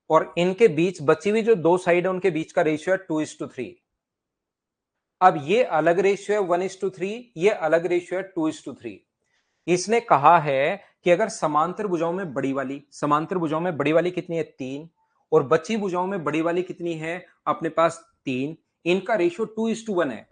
और इनके बीच बची हुई जो दो साइड है उनके बीच का रेशियो है 2:3। अब ये अलग रेशियो है 1:3, ये अलग रेशियो है 2:3। इसने कहा है कि अगर समांतर भुजाओं में बड़ी वाली कितनी है 3, और बची भुजाओं में बड़ी वाली कितनी है अपने पास 3, इनका रेशियो 2:1 है।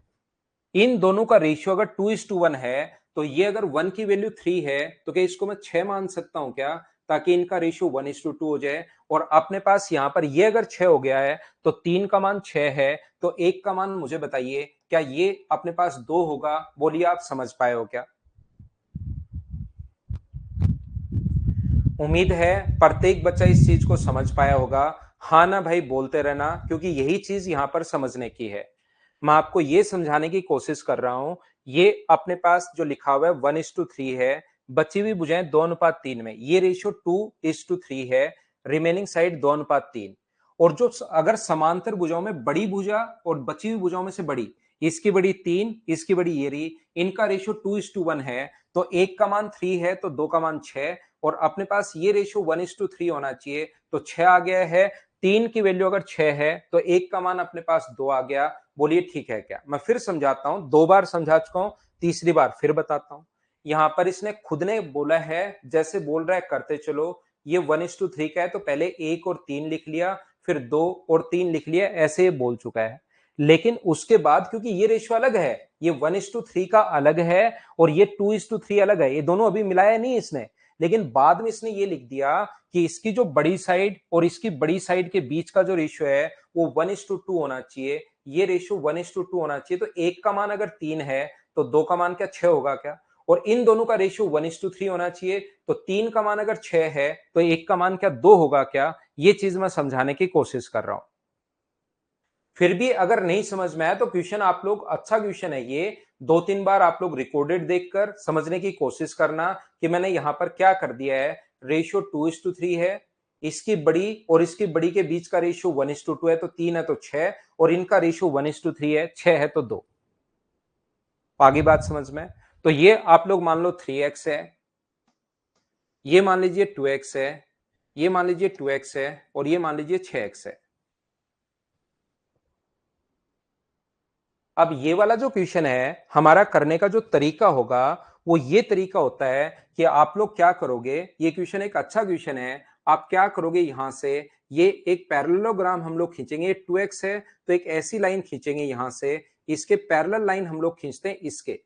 इन दोनों का रेशियो अगर 2:1 है तो ये अगर 1 की वैल्यू 3 है तो क्या इसको मैं 6 मान सकता हूं क्या, ताकि इनका रेशियो 1:2 हो जाए। और अपने पास यहां पर ये अगर 6 हो गया है तो 3 का मान 6 है, तो 1 का मान मुझे बताइए क्या ये अपने पास 2 होगा। बोलिए आप समझ पाए हो क्या। उम्मीद है प्रत्येक बच्चा इस चीज को समझ पाया होगा। हाँ ना भाई बोलते रहना, क्योंकि यही चीज यहां पर समझने की है। मैं आपको ये समझाने की कोशिश कर रहा हूं। ये अपने पास जो लिखा हुआ है 1:3 है, बची हुई भुजाएं 2:3 में, ये रेशियो 2:3 है, रिमेनिंग साइड 2:3। और जो अगर समांतर भुजाओं में बड़ी भुजा और बची हुई भुजाओं में से बड़ी, इसकी बड़ी 3, इसकी बड़ी ये रही, इनका रेशियो 2:1 है, तो 1 का मान 3 है तो 2 का मान 6, और अपने पास ये रेशियो 1:3 होना चाहिए, तो 6 आ गया है। 3 की वैल्यू अगर 6 है तो 1 का मान अपने पास 2 आ गया। बोलिए ठीक है क्या। मैं फिर समझाता हूं, 2 बार समझा चुका हूं, तीसरी बार फिर बताता हूं। यहां पर इसने खुद ने बोला है, जैसे बोल रहा है करते चलो। ये 1:3 का है तो पहले 1 और 3 लिख लिया, फिर 2 और 3 लिख लिया, ऐसे ये बोल चुका है। लेकिन उसके बाद क्योंकि ये रेशियो अलग है, ये 1:3 का अलग है और ये 2:3 अलग है, ये दोनों अभी मिलाया नहीं इसने, लेकिन बाद में इसने ये लिख दिया कि इसकी जो बड़ी साइड और इसकी बड़ी साइड के बीच का जो रेशियो है वो 1:2 होना चाहिए। ये रेशियो 1:2 होना चाहिए, तो 1 का मान अगर 3 है तो 2 का मान क्या 6 होगा क्या। और इन दोनों का रेशियो 1:3 होना चाहिए, तो 3 का मान अगर 6 है तो 1 का मान क्या 2 होगा क्या। ये चीज मैं समझाने की कोशिश कर रहा हूं। फिर भी अगर नहीं समझ में आया तो क्वेश्चन आप लोग, अच्छा क्वेश्चन है ये, 2-3 बार आप लोग रिकॉर्डेड देखकर समझने की कोशिश करना कि मैंने यहां पर क्या कर दिया है। रेशियो 2:3 है, इसकी बड़ी और इसकी बड़ी के बीच का रेशियो 1:2 है, तो 3 है तो 6, और इनका रेशियो 1:3 है, 6 है तो 2। आगे बात समझ में। तो ये आप लोग मान लो 3x है, ये मान लीजिए 2x है, ये मान लीजिए 2x है, और ये मान लीजिए 6x है। अब ये वाला जो क्वेश्चन है, हमारा करने का जो तरीका होगा वो ये तरीका होता है कि आप लोग क्या करोगे, ये क्वेश्चन एक अच्छा क्वेश्चन है। आप क्या करोगे, यहां से ये एक पैरेललोग्राम हम लोग खींचेंगे, 2x है तो एक ऐसी लाइन खींचेंगे यहां से, इसके पैरेलल लाइन हम लोग खींचते हैं इसके।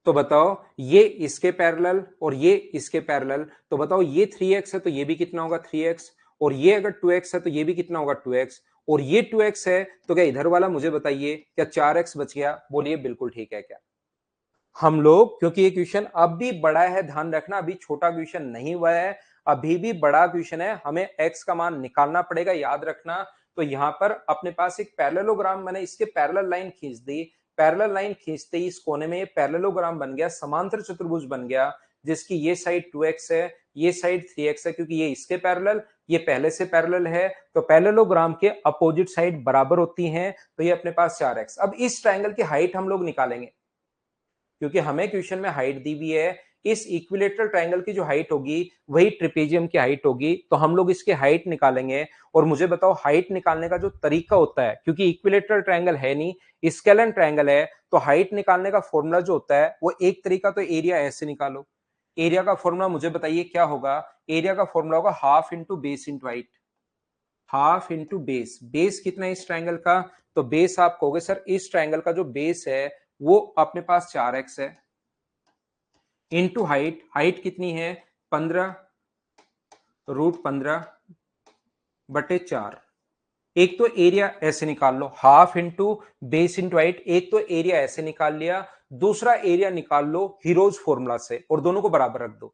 तो बताओ ये इसके पैरेलल और ये इसके पैरेलल, तो बताओ ये 3x है तो ये भी कितना होगा 3x, और ये अगर 2x है तो ये भी कितना होगा 2x, और ये 2x है तो क्या इधर वाला मुझे बताइए क्या 4x बच गया। बोलिए बिल्कुल ठीक है क्या। हम लोग, क्योंकि ये क्वेश्चन अब भी बड़ा है, ध्यान रखना, अभी छोटा क्वेश्चन नहीं हुआ है, अभी भी बड़ा क्वेश्चन है, हमें x का मान निकालना पड़ेगा, याद रखना। तो यहां पर अपने पास एक पैरेललोग्राम, मैंने इसके पैरेलल लाइन खींच दी, पैरेलल लाइन खींचते ही इस कोने में ये पैरेललोग्राम बन गया, समांतर चतुर्भुज बन गया, जिसकी ये साइड 2x है, ये साइड 3x है, क्योंकि ये इसके पैरेलल, ये पहले से पैरेलल है, तो पैरेललोग्राम के अपोजिट साइड बराबर होती हैं, तो ये अपने पास 4x। अब इस ट्रायंगल की हाइट हम लोग निकालेंगे, क्योंकि हमें क्वेश्चन में हाइट दी हुई है। इस इक्विलेटरल ट्रायंगल की जो हाइट होगी वही ट्रिपेजियम की हाइट होगी, तो हम लोग इसकी हाइट निकालेंगे। और मुझे बताओ हाइट निकालने का जो तरीका होता है, क्योंकि इक्विलेटरल ट्रायंगल है नहीं, स्केलन ट्रायंगल है, तो हाइट निकालने का फॉर्मूला जो होता है वो एक तरीका, तो एरिया ऐसे निकालो। एरिया का फॉर्मूला मुझे बताइए क्या होगा। एरिया का फॉर्मूला होगा half into base into height. Half into base. Base कितना है इस ट्रायंगल का? तो बेस आप कहोगे सर इस ट्रायंगल का जो बेस है वो अपने पास 4x है, इंटू हाइट, हाइट कितनी है 15 √15/4। एक तो एरिया ऐसे निकाल लो, half into base into height, एक तो एरिया ऐसे निकाल लिया, दूसरा एरिया निकाल लो हीरोज फॉर्मूला से और दोनों को बराबर रख दो।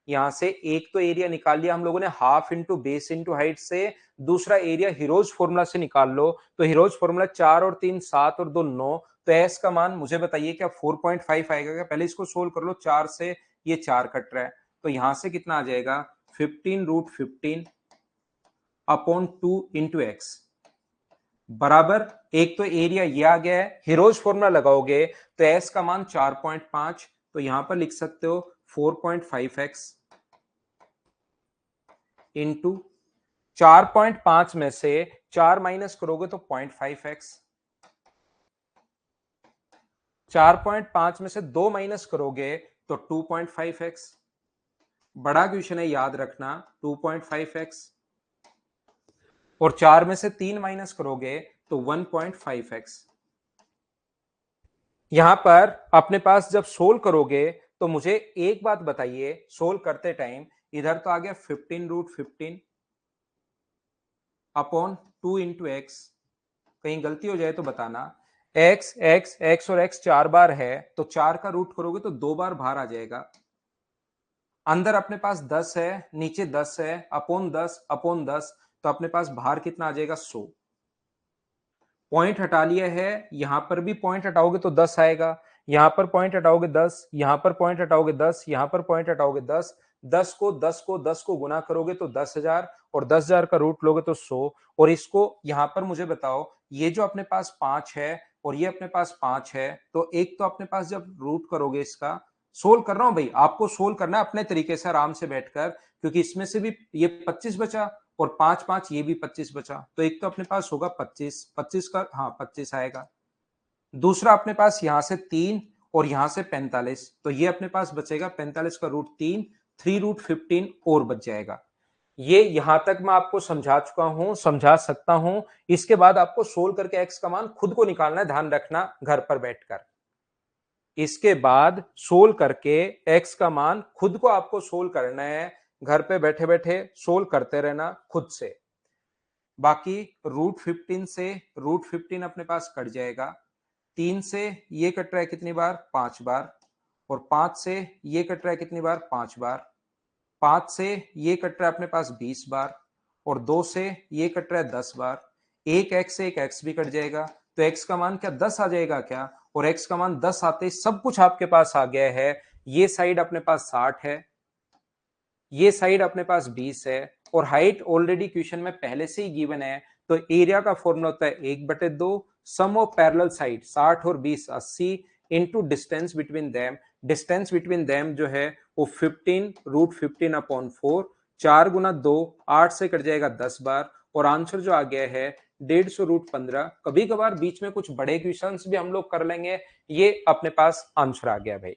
यहां से एक तो एरिया निकाल लिया हम लोगों ने half into base into height से, दूसरा एरिया हीरोज फॉर्मूला से निकाल लो। तो हीरोज फॉर्मूला 4 और 3 7 और 2 9, तो एस का मान मुझे बताइए क्या 4.5 आएगा क्या? पहले इसको सोल्व कर लो, 4 से ये 4 कट रहा है तो यहां से कितना आ जाएगा 15√15/2 बराबर, एक तो एरिया ये आ गया है, हीरोज फॉर्मूला लगाओगे तो एस का मान 4.5, तो यहां पर लिख सकते हो 4.5x इंटू 4.5 में से 4 माइनस करोगे तो 0.5x, 4.5 में से 2 माइनस करोगे तो 2.5x। बड़ा क्वेश्चन है याद रखना 2.5x, और 4 में से 3 माइनस करोगे तो 1.5x। यहां पर अपने पास जब सोल्व करोगे तो मुझे एक बात बताइए, सोल्व करते टाइम इधर तो आ गया 15√15/2 इंटू एक्स, कहीं गलती हो जाए तो बताना। एक्स एक्स एक्स और एक्स 4 बार है तो 4 का रूट करोगे तो 2 बार बाहर आ जाएगा। अंदर अपने पास 10 है, नीचे 10 है, अपॉन 10 तो अपने पास बाहर कितना आ जाएगा 100। पॉइंट हटा लिया है, यहां पर भी पॉइंट हटाओगे तो 10 आएगा, यहां पर पॉइंट हटाओगे 10, यहां पर पॉइंट हटाओगे 10, यहां पर पॉइंट हटाओगे 10, 10 को गुना करोगे तो 10,000 और 10,000 का रूट लोगे तो 100। और इसको यहां पर मुझे बताओ, ये जो अपने पास 5 है और ये अपने पास 5 है, तो एक तो अपने पास जब रूट करोगे इसका, सोल्व कर रहा हूं भाई, आपको सोल्व करना है अपने तरीके से आराम से बैठकर, क्योंकि इसमें से भी ये 25 बचा और 5 5 ये भी 25 बचा, तो एक तो अपने पास होगा 25, 25 का हाँ 25 आएगा। दूसरा अपने पास यहां से 3 और यहां से 45, तो ये अपने पास बचेगा 45 का रूट 3, 3√15 और बच जाएगा। ये यहां तक मैं आपको समझा चुका हूं, समझा सकता हूं। इसके बाद आपको सोल्व करके एक्स का मान खुद को निकालना है, ध्यान रखना घर पर बैठकर। इसके बाद सोल्व करके एक्स का मान खुद को आपको सोल्व करना है, घर पे बैठे बैठे सोल्व करते रहना खुद से। बाकी √15 से √15 अपने पास कट जाएगा, 3 से ये कट रहा है कितनी बार 5 बार, और 5 से ये कट रहा है कितनी बार 5 बार, 5 से ये कट रहा है अपने पास 20 बार, और 2 से ये कट रहा है 10 बार। एक एक्स से एक एक्स भी कट जाएगा, तो एक्स का मान क्या 10 आ जाएगा क्या? और एक्स का मान 10 आते ही सब कुछ आपके पास आ गया है। ये साइड अपने पास 60 है, ये साइड अपने पास 20 है, और हाइट ऑलरेडी क्वेश्चन में पहले से ही गिवन है, तो एरिया का फॉर्मूला होता है 1/2 सम ऑफ पैरेलल साइड 60 और 20 80 into distance between them. Distance between them जो है वो 15√15/4, 4 गुना 2 8 से कट जाएगा 10 बार, और आंसर जो आ गया है 150√15। कभी कभार बीच में कुछ बड़े क्वेश्चंस भी हम लोग कर लेंगे, ये अपने पास आंसर आ गया भाई।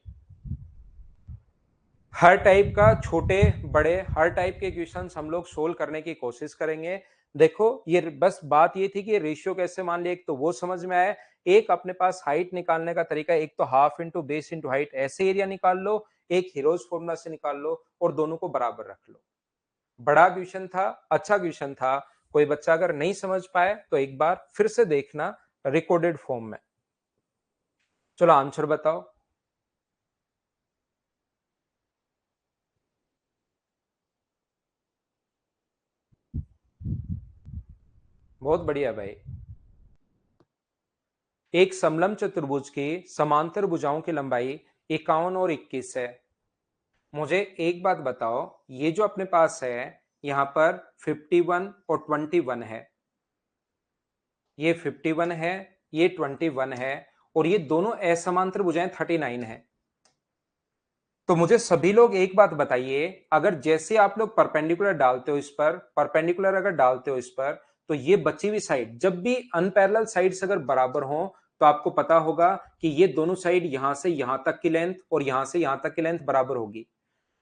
हर टाइप का, छोटे बड़े हर टाइप के क्वेश्चंस हम लोग सोल्व करने की कोशिश करेंगे। देखो ये बस बात ये थी कि रेशियो कैसे मान लिया, एक तो वो समझ में आया, एक अपने पास हाइट निकालने का तरीका, एक तो half into base into height ऐसे एरिया निकाल लो, एक हीरोज फॉर्मूला से निकाल लो और दोनों को बराबर रख लो। बड़ा क्वेश्चन था, अच्छा क्वेश्चन था। कोई बच्चा अगर नहीं समझ पाए तो एक बार फिर से देखना रिकॉर्डेड फॉर्म में। चलो आंसर बताओ। बहुत बढ़िया भाई। एक समलंब चतुर्भुज की समांतर भुजाओं की लंबाई 51 और 21 है। मुझे एक बात बताओ, ये जो अपने पास है यहां पर 51 और 21 है, ये 51 है, ये 21 है, और ये दोनों असमांतर भुजाएं 39 है। तो मुझे सभी लोग एक बात बताइए, अगर जैसे आप लोग परपेंडिकुलर डालते हो इस पर, परपेंडिकुलर अगर डालते हो इस पर, तो ये बची हुई साइड जब भी अनपैरेलल साइड्स अगर बराबर हो तो आपको पता होगा कि ये दोनों साइड यहां से यहां तक की लेंथ और यहां से यहां तक की लेंथ बराबर होगी।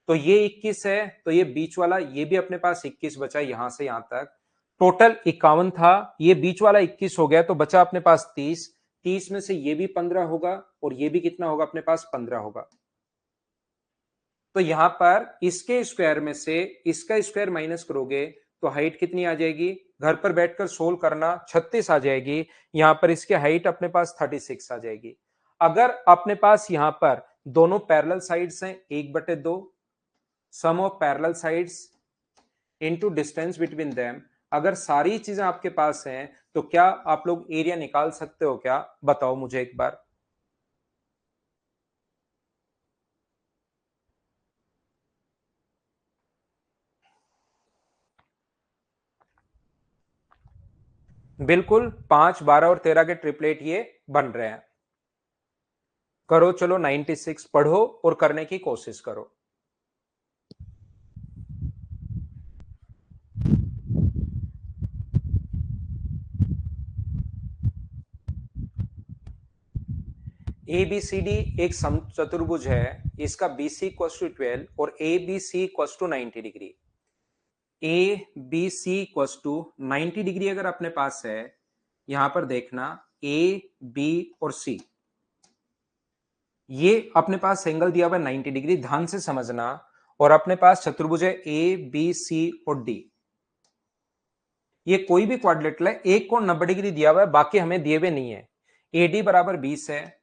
तो ये 21 है, तो ये बीच वाला ये भी अपने पास 21 बचा यहां से यहां तक। टोटल 51 था, ये बीच वाला 21 हो गया, तो बचा अपने पास 30। 30 में से ये भी 15 होगा और ये भी कितना होगा अपने पास 15 होगा। तो यहां पर इसके स्क्वायर में से इसका स्क्वायर माइनस करोगे तो हाइट कितनी आ जाएगी, घर पर बैठकर सोल्व करना, 36 आ जाएगी। यहां पर इसकी हाइट अपने पास 36 आ जाएगी। अगर अपने पास यहां पर दोनों पैरेलल साइड्स हैं 1/2 sum of parallel sides into distance between them, अगर सारी चीजें आपके पास हैं तो क्या आप लोग एरिया निकाल सकते हो क्या, बताओ मुझे एक बार। बिल्कुल 5, 12 और 13 के ट्रिपलेट ये बन रहे हैं। करो चलो 96 पढ़ो और करने की कोशिश करो। ए बी सी डी एक समचतुर्भुज है, इसका बी सी इक्वल्स टू 12 और A B C equals to 90 degree. A B C equals to 90 degree अगर अपने पास है, यहां पर देखना ए बी और सी, ये अपने पास एंगल दिया हुआ है 90 डिग्री, ध्यान से समझना। और अपने पास चतुर्भुज है ए बी सी और डी, ये कोई भी क्वाड्रिलेटरल है, एक कोण 90 डिग्री दिया हुआ है, बाकी हमें दिए हुए नहीं है। ए डी बराबर 20 है,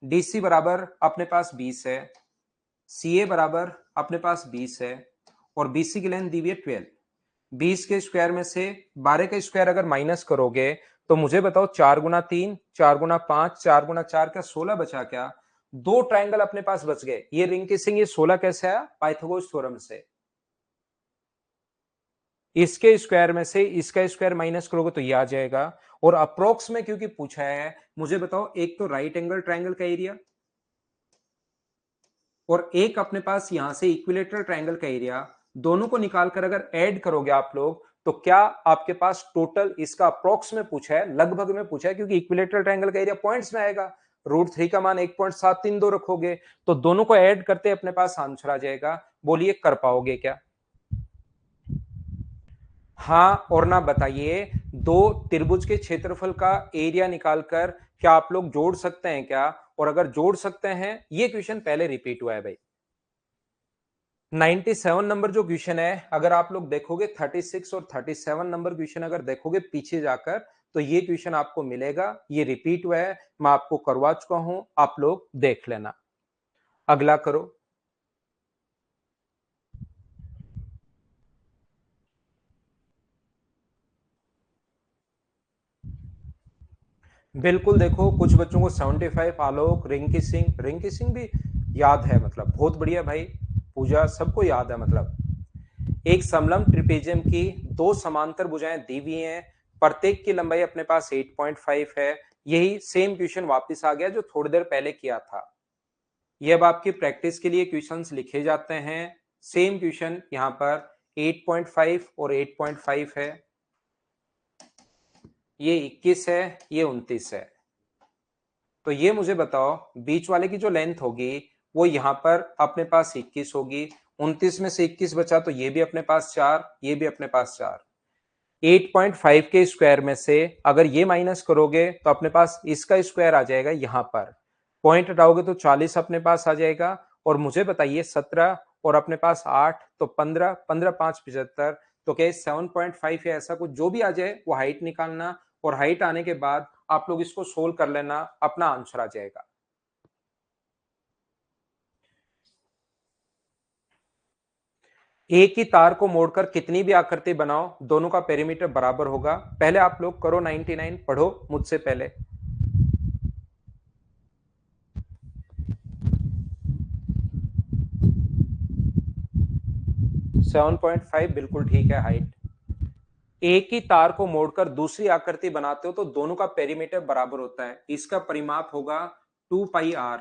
डीसी बराबर अपने पास 20 है, सी ए बराबर अपने पास 20 है और बीसी की लेंथ दी हुई है 12। 20 के स्क्वायर में से 12 का स्क्वायर अगर माइनस करोगे तो मुझे बताओ 4 गुना 3, 4 गुना 5, 4 गुना 4 का 16 बचा क्या। दो ट्राइंगल अपने पास बच गए, ये रिंग किसिंग, ये 16 कैसे आया, पाइथागोरस थ्योरम से। इसके स्क्वायर में से इसका स्क्वायर माइनस करोगे तो ये आ जाएगा। और अप्रोक्स में क्योंकि पूछा है, मुझे बताओ एक तो राइट एंगल ट्राइंगल का एरिया और एक अपने पास यहां से इक्विलेटरल ट्राइंगल का एरिया, दोनों को निकालकर अगर ऐड करोगे आप लोग तो क्या आपके पास टोटल, इसका अप्रोक्स में पूछा है, लगभग में पूछा है, क्योंकि इक्विलेटरल ट्राइंगल का एरिया पॉइंट्स में आएगा। √3 का मान 1.732 रखोगे तो दोनों को ऐड करते अपने पास आंसर आ जाएगा। बोलिए कर पाओगे क्या? हाँ और ना बताइए, दो त्रिभुज के क्षेत्रफल का एरिया निकालकर क्या आप लोग जोड़ सकते हैं क्या? और अगर जोड़ सकते हैं, ये क्वेश्चन पहले रिपीट हुआ है भाई। 97 नंबर जो क्वेश्चन है, अगर आप लोग देखोगे 36 और 37 नंबर क्वेश्चन अगर देखोगे पीछे जाकर तो ये क्वेश्चन आपको मिलेगा, ये रिपीट हुआ है, मैं आपको करवा चुका हूं, आप लोग देख लेना। अगला करो। बिल्कुल देखो, कुछ बच्चों को 75, आलोक, रिंकी सिंह भी याद है, मतलब बहुत बढ़िया भाई। पूजा सबको याद है, मतलब एक समलंब ट्रिपेजियम की दो समांतर भुजाएं दी हुई हैं, प्रत्येक की लंबाई अपने पास 8.5 है। यही सेम क्वेश्चन वापस आ गया जो थोड़ी देर पहले किया था। ये अब आपकी प्रैक्टिस के लिए क्वेश्चंस लिखे जाते हैं। सेम क्वेश्चन यहां पर 8.5 और 8.5 है, ये 21 है, ये 29 है। तो ये मुझे बताओ बीच वाले की जो लेंथ होगी वो यहां पर अपने पास 21 होगी, 29 में से 21 बचा तो ये भी अपने पास 4, ये भी अपने पास 4। 8.5 के स्क्वायर में से अगर ये माइनस करोगे तो अपने पास इसका स्क्वायर आ जाएगा, यहां पर पॉइंट हटाओगे तो 40 अपने पास आ जाएगा। और मुझे बताइए 17 और अपने पास 8 तो 15, 15 5 75, तो क्या 7.5 या ऐसा कुछ जो भी आ जाए वो हाइट निकालना, और हाइट आने के बाद आप लोग इसको सोल्व कर लेना, अपना आंसर आ जाएगा। एक ही तार को मोड़कर कितनी भी आकृति बनाओ, दोनों का पेरीमीटर बराबर होगा। पहले आप लोग करो 99, पढ़ो मुझसे पहले। 7.5 बिल्कुल ठीक है हाइट। एक ही तार को मोड़कर दूसरी आकृति बनाते हो तो दोनों का पेरीमीटर बराबर होता है, इसका परिमाप होगा 2πr।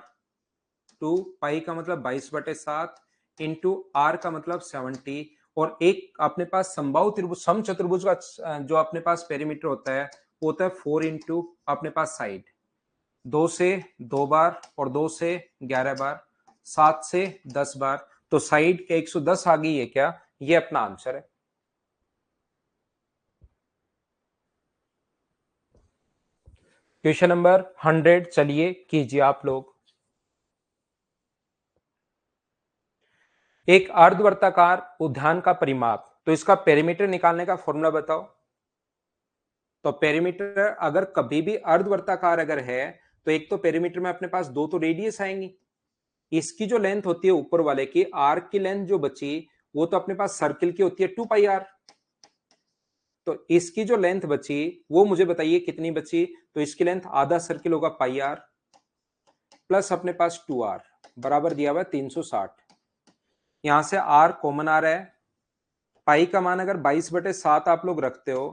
2π का मतलब 22/7 इंटू आर का मतलब 70। और एक अपने पास समबाहु त्रिभुज, समचतुर्भुज का जो अपने पास पेरीमीटर होता है वो होता है 4 इंटू अपने पास साइड, 2 से 2 बार और 2 से 11 बार, 7 से 10 बार, तो साइड के 110 आ गई है क्या, ये अपना आंसर है। क्वेश्चन नंबर 100 चलिए कीजिए आप लोग। एक अर्धवर्ताकार उद्यान का परिमाप, तो इसका पेरीमीटर निकालने का फॉर्मूला बताओ। तो पेरीमीटर अगर कभी भी अर्धवर्ताकार अगर है तो एक तो पेरीमीटर में अपने पास दो तो रेडियस आएंगी। इसकी जो लेंथ होती है ऊपर वाले की, आर्क की लेंथ जो बची वो तो अपने पास सर्किल की होती है 2 पाई आर। तो इसकी जो लेंथ बची वो मुझे बताइए कितनी बची। तो इसकी लेंथ आधा सर्किल होगा पाई आर प्लस अपने पास 2 आर बराबर दिया हुआ है 360। यहां से आर कॉमन आ रहा है। पाई का मान अगर 22/7 आप लोग रखते हो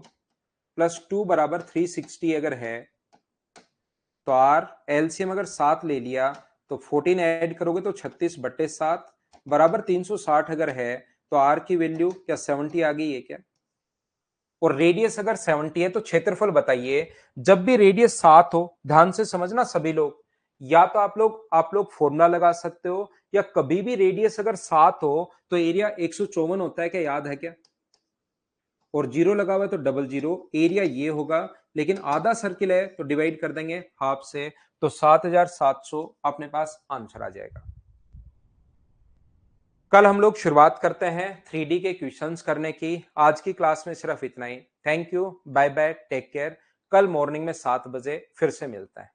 प्लस 2 बराबर 360 अगर है तो आर एलसीएम अगर 7 ले लिया तो 14 ऐड करोगे तो 36/7 बराबर 360 अगर है तो आर की वैल्यू क्या 70 आ गई है क्या। और रेडियस अगर 70 है तो क्षेत्रफल बताइए। जब भी रेडियस 7 हो, ध्यान से समझना सभी लोग, या तो आप लोग फॉर्मूला लगा सकते हो या कभी भी रेडियस अगर 7 हो तो एरिया 154 होता है क्या, याद है क्या। और जीरो लगा हुआ है तो डबल जीरो, एरिया ये होगा लेकिन आधा सर्किल है तो डिवाइड कर देंगे हाफ से, तो 7700 अपने पास आंसर आ जाएगा। कल हम लोग शुरुआत करते हैं 3D के क्वेश्चंस करने की। आज की क्लास में सिर्फ इतना ही। Thank you, bye bye, take care. कल मॉर्निंग में 7 बजे फिर से मिलता है।